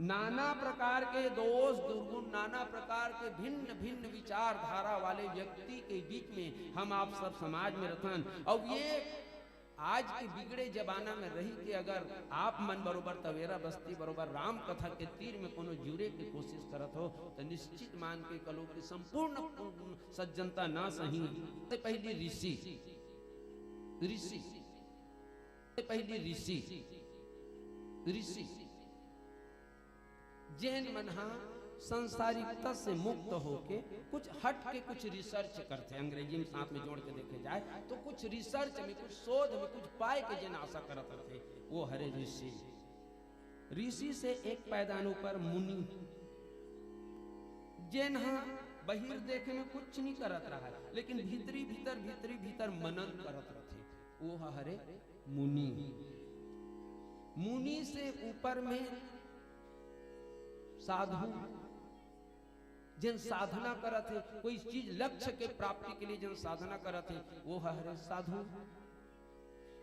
नाना प्रकार के दोष दुर्गुण नाना प्रकार के भिन्न भिन्न विचारधारा वाले व्यक्ति के बीच में हम आप सब समाज में रथन। और ये आज के बिगड़े जमाना में रही कि अगर आप मन बरोबर तवेरा बस्ती बरोबर राम कथा के तीर में कोनो जुड़े की कोशिश करत हो तो निश्चित मान के कलो की संपूर्ण सज्जनता ना सही। पहली ऋषि पहली ऋषि जैन मनहा संसारिकता से मुक्त होके कुछ हट के कुछ रिसर्च करते, अंग्रेजी में साथ में जोड़ के देखे जाए तो कुछ रिसर्च में कुछ शोध में कुछ पाए के जन आशा करते थे वो हरे ऋषि से एक पैदानु पर मुनि जैन बहिर देखे में कुछ नहीं करत रहा है लेकिन भीतर मनन करत रहे वो हरे मुनि से ऊपर में साधु जिन साधना करत है कोई चीज लक्ष्य के प्राप्ति के लिए जिन साधना करत है वो है साधु।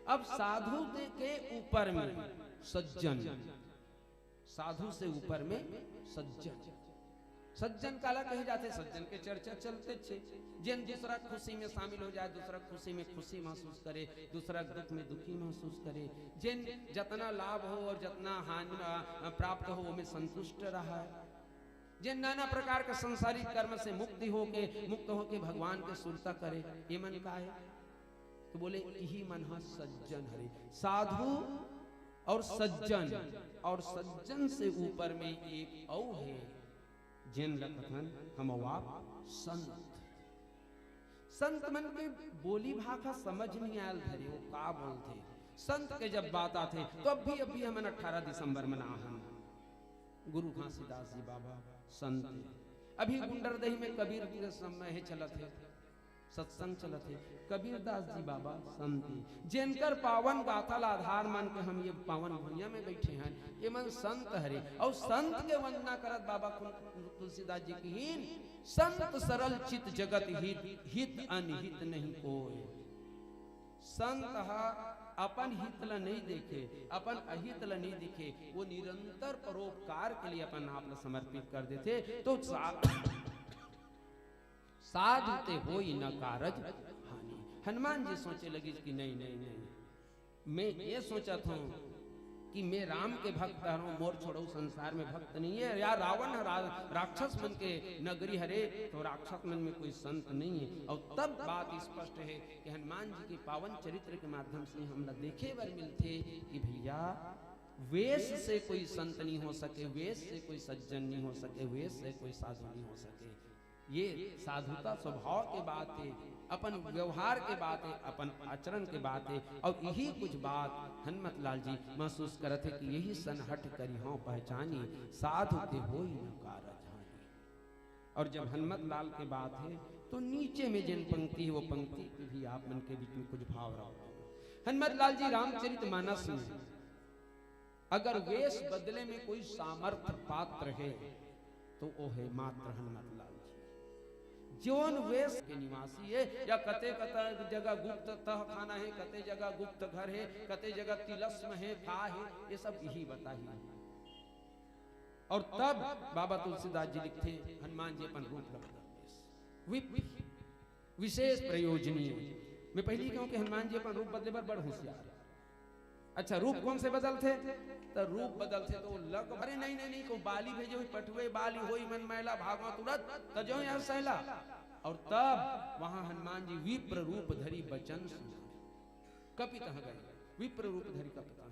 अब साधु के ऊपर में सज्जन, साधु से ऊपर में सज्जन काला कहे जाते सज्जन के चर्चा चलते छे जिन दूसरा खुशी में शामिल हो जाए, दूसरा खुशी में खुशी महसूस करे, दूसरा दुख में दुखी महसूस करे, जिन जितना लाभ हो और जितना हानि प्राप्त हो वो में संतुष्ट रहा है, जिन नाना प्रकार के संसारिक कर्म से मुक्त होके भगवान के सुरता करे, ये मन का है तो बोले यही मन सज्जन हरे। साधु और सज्जन से ऊपर में एक और है जिन लखन हम संत मन के बोली भाषा समझ नहीं आयल धरे वो का बोलते। संत के जब बात आते तो अभी हम 18 दिसंबर मनाहन गुरु घासीदास जी बाबा संत अभी गुंडरदही में कबीर के समय चलत है सत्संग चलत है कबीरदास जी बाबा संत जिनकर पावन गाथल आधार मान के हम ये पावन भूमिया में बैठे हैं ये मन संत हरे और संत के वंदना करत बाबा तुलसीदास जी की हीन संत सरल चित जगत हित अनहित नहीं कोई। संत अपन हित ला नहीं देखे अपन अहित ला नहीं दिखे वो निरंतर परोपकार के लिए अपन आप समर्पित कर देते तो साधुते हो ही न कारज हानि। हनुमान जी सोचे लगी कि नहीं मैं ये सोचा था कि मैं राम के भक्त हूँ मोर छोड़ो संसार में भक्त नहीं है या रावण राक्षस मन के नगरी हरे तो राक्षस मन में कोई संत नहीं है। और तब बात स्पष्ट है कि हनुमान जी के पावन चरित्र के माध्यम से हम देखे बर मिलते कि भैया वेश से कोई संत नहीं हो सके, वेश से कोई सज्जन नहीं हो सके, वेश से कोई साधु नहीं हो सके। ये साधुता स्वभाव के बात है, अपन व्यवहार के बात है, अपन आचरण के बात है। और यही कुछ बात हनुमत लाल जी महसूस करते कि यही सन हट करी हो पहचानी साधु के हो ही न कारज हानि। और जब हनुमत लाल के बात है तो नीचे में जिन पंक्ति है वो पंक्ति भी आप मन के बीच में कुछ भाव रखो। हनुमत लाल जी रामचरितमानस में अगर वेश बदले में कोई सामर्थ्य पात्र है तो वो है मात्र हनुमत लाल जी। जोन वेश के निवासी है या कते जगह गुप्त तह खाना है, कते जगह गुप्त घर है, कते जगह तिलस्म है, खा है, ये सब यही बताइए। और तब बाबा तुलसीदास जी लिखते हनुमान जी अपन रूप विशेष प्रयोजनीय। मैं पहले कहूं कि हनुमान जी अपन रूप बदले पर बड़ होशियार। अच्छा रूप कौन से बदलते? तो रूप बदलते तो लग अरे नहीं नहीं नहीं को बाली भेजे हुई पटुए बाली होई मन मैला भागवा तुरंत तो जो यहाँ सहला। और तब वहां हनुमान जी विप्र रूप धरी बचन सुना। कपित गए विप्र रूप धरी कपित गए।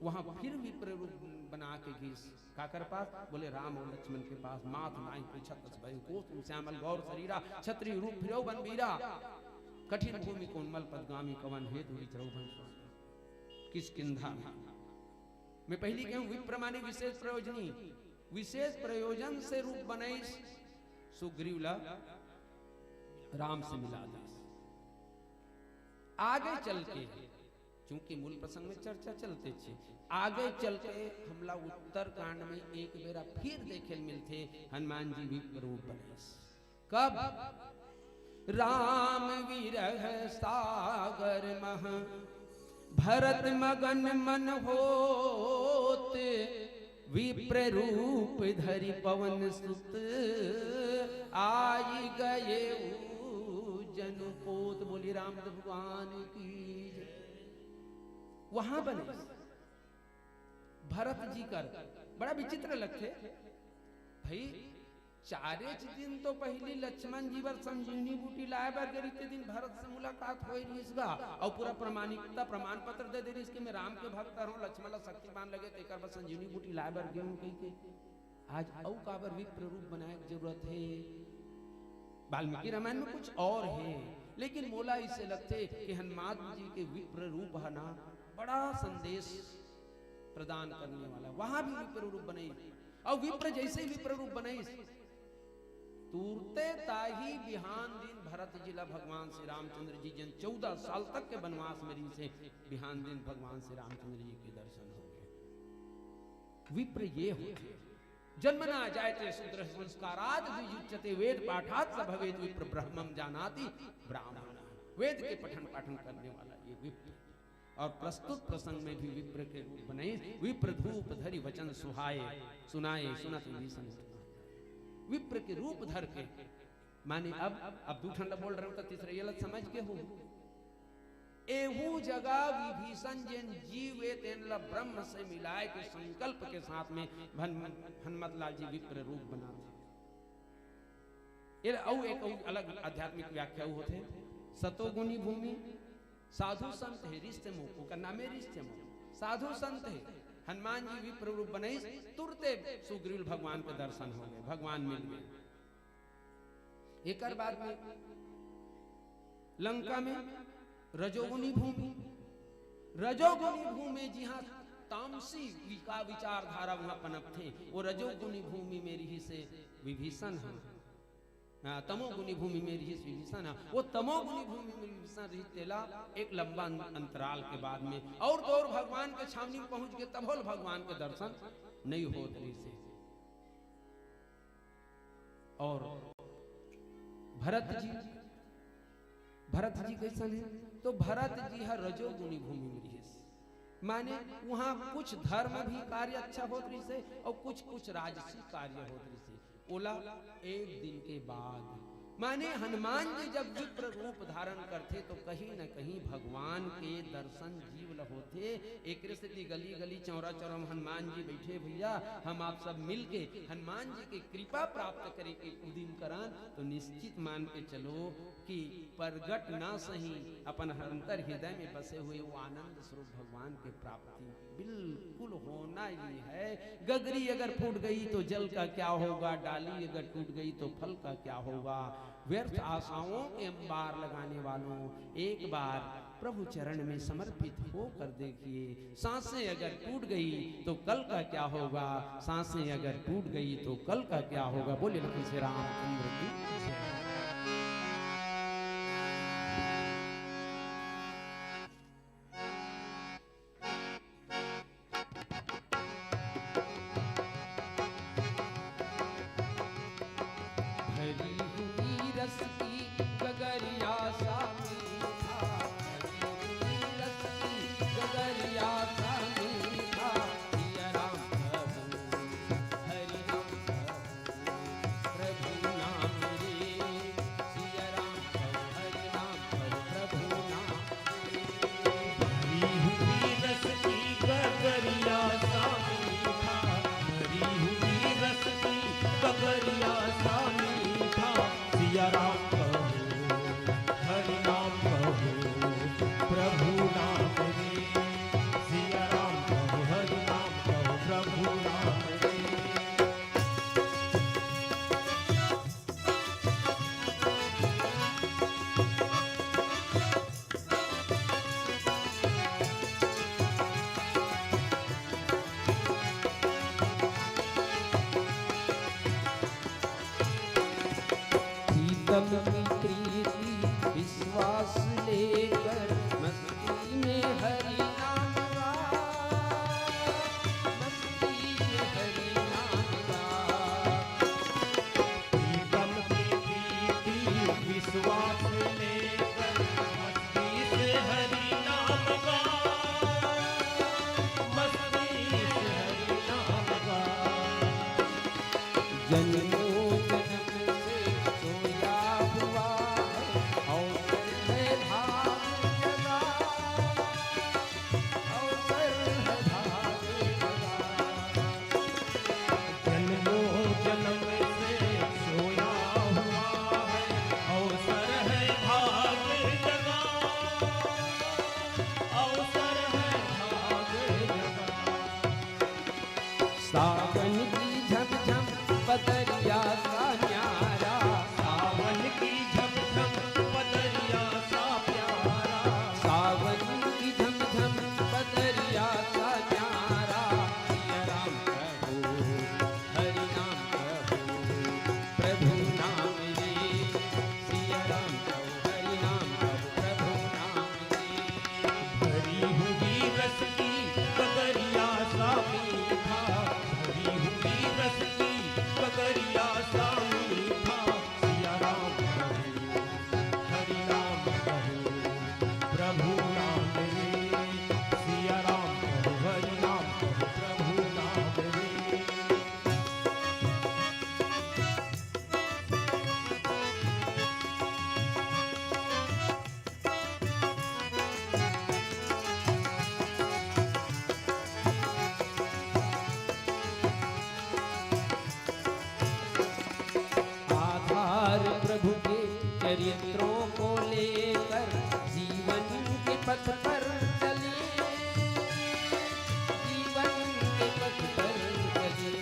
वहां फिर विप्र रूप बना के घीस काकर पास बोले राम और लक्ष्मण के पास माथ नाई पृछत भय को तुम श्यामल गौर शरीरा क्षत्रिय रूप फिरो बन वीरा कठिन भूमि कोमल पदगामी कवन हेतु विचरौ भंग किष्किंधा। मैं पहली कहूं विप्र माने विशेष प्रयोजनी विशेष प्रयोजन से रूप बनाई सुग्रीवला राम से मिला दे। आगे चल के क्योंकि मूल प्रसंग में चर्चा चलते छे आगे चल के हमला उत्तर कांड में एक बेरा फिर देखे मिलते हनुमान जी विप्र रूप बने। कब राम विरह सागर मह भरत मगन मन होत विप्र रूप धरि पवन सुत आई गए जनपोत। बोली राम भगवान की वहां बने भरत जी कर बड़ा विचित्र लगते भाई। चारे दिन तो पहली लक्ष्मण जी वर संजीवनी बूटी लाए बर गई दिन भरत से मुलाकात हो रही इसका और पूरा प्रमाणिकता प्रमाण पत्र दे दे रही इसके मैं राम के भक्त हूं लक्ष्मण शक्तिमान लगे तेकर बस संजीवनी बूटी लाए बर गए कहीं के आज औ काबर विप्र रूप बनाए की जरूरत है। वाल्मीकि रामायण में कुछ और है लेकिन मोला इससे लगते कि हनुमान जी के विप्र रूप हना बड़ा संदेश प्रदान करने वाला। वहां भी विप्र रूप बने और विप्र जैसे विप्र रूप बने तुरते ताही बिहान दिन भरत जिला भगवान श्री रामचंद्र जी जन 14 साल तक के वनवास में से बिहान दिन भगवान श्री रामचंद्र जी के दर्शन हो गए। विप्र ये होते जन्मना जायते शूद्र संस्काराद द्विजुच्यते वेद पाठात् स भवेत् विप्र ब्रह्मम जानाति ब्राह्मण। वेद के पठन पाठन करने वाला ये विप्र। और प्रस्तुत प्रसंग में भी विप्र के रूप बने विप्र धूप धरि वचन सुहाए सुनाए सुनत विभीषण। विप्र के रूप धर के माने अब दूठंड बोल रहे हो तो तीसरे ये समझ के हो एहू जगह विभीषण जिन जीवे तेन ब्रह्म से मिलाए के संकल्प के साथ में हनुमत लाल जी विप्र रूप बनाते। ये एक अलग आध्यात्मिक व्याख्या होते सतोगुणी भूमि साधु संत है रिश्ते मोह का नाम है रिश्ते मोह साधु संत है। हनुमान जी विप्र रूप बने तुरते सुग्रीव भगवान के दर्शन हो गए भगवान मिल गए। एक बाद में लंका में रजोगुनी भूमि जहां तामसी का विचारधारा वहां पनप थे वो रजोगुनी भूमि में रही से विभीषण है। तमोगुनी भूमि में रही विभीषण है। वो तमोगुनी भूमि में विभीषण रही तेला एक लंबा अंतराल के बाद में और तो और भगवान के छावनी में पहुंच गए तब होल भगवान के दर्शन नहीं होत रही से। और भरत जी कैसन है तो भरत जी है रजोगुनी भूमि में रही माने वहां कुछ धर्म भी कार्य अच्छा होत रही से और कुछ राजसी कार्य होत रही से। ओला एक दिन के बाद माने हनुमान जी जब विप्र रूप धारण करते तो कहीं न कहीं भगवान के दर्शन जीव होते। एक स्थिति गली गली चौरा चौरा हनुमान जी बैठे भैया हम आप सब मिलके हनुमान जी की कृपा प्राप्त करे के उदिन करान तो निश्चित मान के चलो कि प्रगट ना सही अपन अंतर हृदय में बसे हुए वो आनंद स्वरूप भगवान के प्राप्ति बिल्कुल होना ही है। गगरी अगर फूट गई तो जल का क्या होगा डाली अगर टूट गई तो फल का क्या होगा। व्यर्थ आशाओं के अंबार लगाने वालों एक बार प्रभु चरण में समर्पित होकर देखिए। सांसें अगर टूट गई तो कल का क्या होगा सांसें अगर टूट गई तो कल का क्या होगा। बोले लखन श्री रामचंद्र की प्रभु नाम रे प्रीतम की प्रीति विश्वास लेकर मस्ती में हरि नाम गा, मस्ती में हरि नाम गा। प्रीतम की प्रीति विश्वास लेकर मस्ती से हरि नाम गा, मस्ती से हरि नाम गा। जन्मों जन्म से सोया हुआ है अवसर है भाग जगा, अवसर है भाग जगा। जन्मों जन्म से सोया हुआ है अवसर है भाग जगा, अवसर है भाग जगा। सावन की झमझम बदरिया सा न्यारा, सावन की झमझम बदरिया सा प्यारा, सावन की झमझम बदरिया सा न्यारा। सिया राम कहो हरि नाम कहो प्रभु नाम रे, सिया राम कहो हरि नाम कहो प्रभु नाम रे। भरी हुई रस की बदरिया सा मीठा, भरी हुई रस की बदरिया सा मीठा। सिया राम कहो हरि नाम कहो प्रभु नाम रे, सिया राम कहो हरि नाम कहो प्रभु नाम रे। आधार प्रभु के चरित्रों को लेकर जीवन के पथ पर चले, जीवन के पथ पर चले।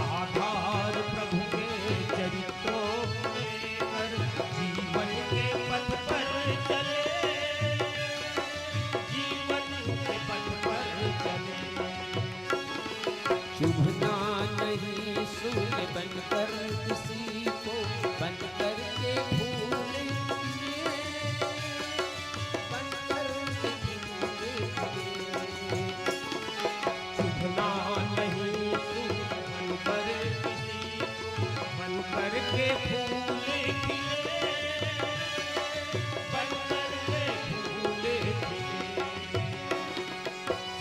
आधार प्रभु के चरित्रों को लेकर जीवन के पथ पर चले, जीवन के पथ पर चले। चुभना नहीं सूर्य बनकर किसी को, बनकर के फूल खिले, बनकर के फूल खिले। चुभना नहीं सूर्य बनकर किसी को, बनकर के फूल खिले, बनकर के फूल खिले।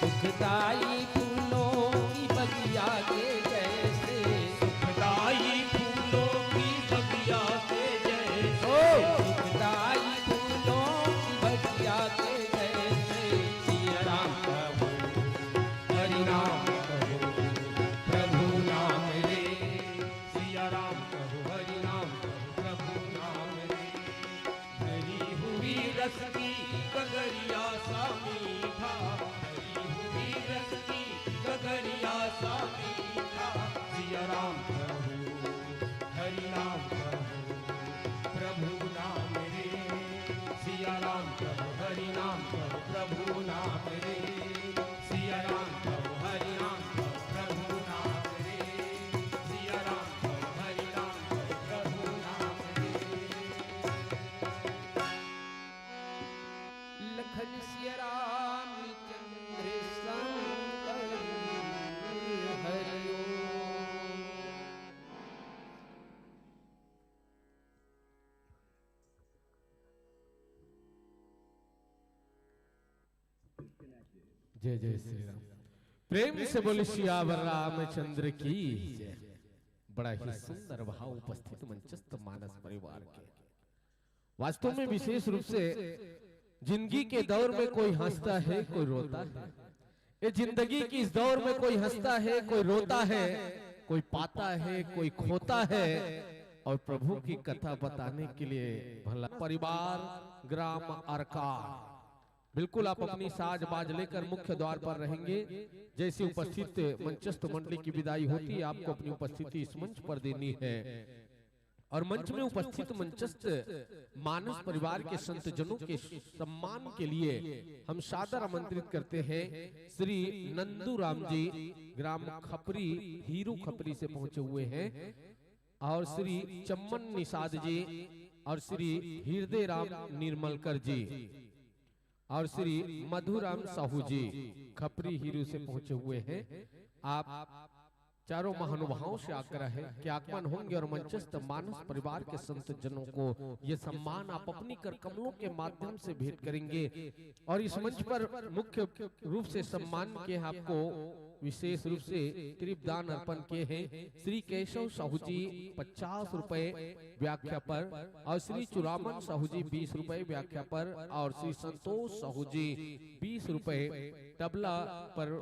सुखदाई फूलों की बगिया के जैसे, सुखदाई फूलों की बगिया के जैसे, सुखदाई फूलों की बगिया के जैसे। सिया राम कहो हरि नाम कहो प्रभु नाम रे, सिया राम कहो हरि नाम कहो प्रभु नाम रे। भरी हुई रस की गगरिया सा मीठा, भरी हुई रस की गगरिया सा मीठा। सिया राम कहो हरि नाम कहो प्रभु नाम रे, सिया राम कहो हरि नाम कहो प्रभु नाम रे, सिया राम कहो हरि नाम कहो प्रभु नाम रे, सिया राम कहो हरि नाम कहो प्रभु नाम रे। लखन सिया रामचंद्र शंकर हरि ओम। जय जय श्री राम। प्रेम से बोले सियावर रामचंद्र की जय। बड़ा ही सुंदर भाव उपस्थित मंचस्थ मानस परिवार के। वास्तव में विशेष रूप से जिंदगी के दौर में कोई हंसता है, कोई रोता है। ये जिंदगी की इस दौर में कोई हंसता है, कोई रोता है, कोई पाता है, कोई खोता है। और प्रभु की कथा बताने के लिए भला परिवार ग्राम अरकार, बिल्कुल आप अपनी साज बाज लेकर मुख्य द्वार पर रहेंगे। जैसे उपस्थित मंचस्थ मंडली की विदाई होती है, आपको अपनी उपस्थिति इस मंच पर देनी है। और मंच में उपस्थित मंचस्थ मानस परिवार के संत जनों के सम्मान के लिए हम सादर आमंत्रित करते हैं श्री नंदू राम जी, ग्राम खपरी, हीरू खपरी से पहुंचे हुए हैं। और श्री चम्मन निषाद जी और श्री हृदय राम निर्मलकर जी और श्री मधुराम साहू जी खपरी हीरू से पहुंचे हुए हैं। आप चारों महानुभावों से आग्रह है कि आगमन होंगे और मंचस्थ मानस परिवार के संत जनों को ये सम्मान आप अपनी कर कमलों के माध्यम से भेंट करेंगे। और इस मंच पर मुख्य रूप से सम्मान के आपको विशेष रूप से त्रिप दान अर्पण किए हैं। श्री केशव साहू जी 50 रुपए व्याख्या पर और श्री चुरामन साहू जी 20 रुपए व्याख्या पर और श्री संतोष साहू जी 20 रुपए तबला पर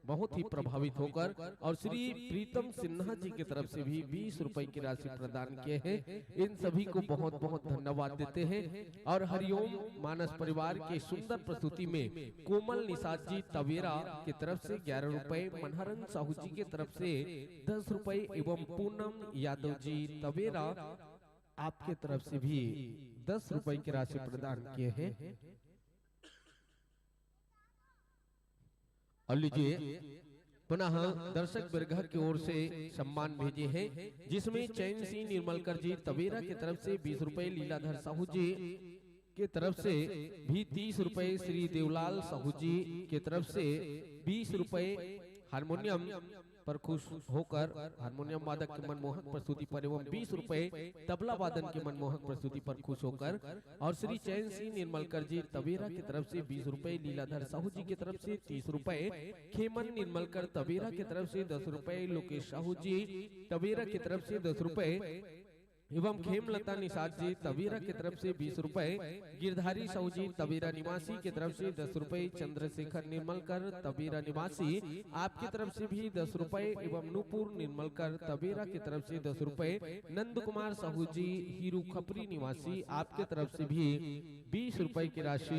बहुत ही प्रभावित होकर और श्री प्रीतम सिन्हा जी की तरफ से भी 20 रुपए की राशि प्रदान किए हैं। इन सभी को बहुत बहुत धन्यवाद देते हैं। और हरिओम मानस परिवार के सुंदर प्रस्तुति में कोमल निषाद जी तवेरा की तरफ से 11 रुपए, मनहरन साहू जी की तरफ से 10 रुपए एवं पूनम यादव जी तवेरा आपके तरफ से भी 10 रुपए की राशि प्रदान किए हैं। और लीजिए पुनः दर्शक वर्ग की ओर से सम्मान भेजे हैं, जिसमें चैन सिंह निर्मलकर जी तवेरा की तरफ से 20 रुपए, लीलाधर साहू जी के तरफ से भी 30 रुपए, श्री देवलाल साहू जी के तरफ से 20 रुपए, हारमोनियम पर खुश होकर हारमोनियम वादक के मनमोहक प्रस्तुति पर एवं 20 रुपए, तबला वादन के मनमोहक प्रस्तुति पर खुश होकर और श्री चैन सिंह निर्मलकर जी तवेरा की तरफ से 20 रुपए, लीलाधर साहू जी की तरफ से 30 रुपए, खेमन निर्मलकर तवेरा की तरफ से 10 रुपए, लोकेश साहू जी तवेरा की तरफ से 10 रुपए एवं खेमलता निषाद जी तवेरा की तरफ से 20 रुपए, गिरधारी साहू जी तवेरा निवासी की तरफ से 10 रुपए, चंद्रशेखर निर्मलकर तवेरा निवासी आपकी तरफ से भी 10 रुपए एवं नूपुर निर्मलकर तवेरा की तरफ से 10 रुपए, नंद कुमार साहू जी हीरू खपरी निवासी आपके तरफ से भी 20 रुपए की राशि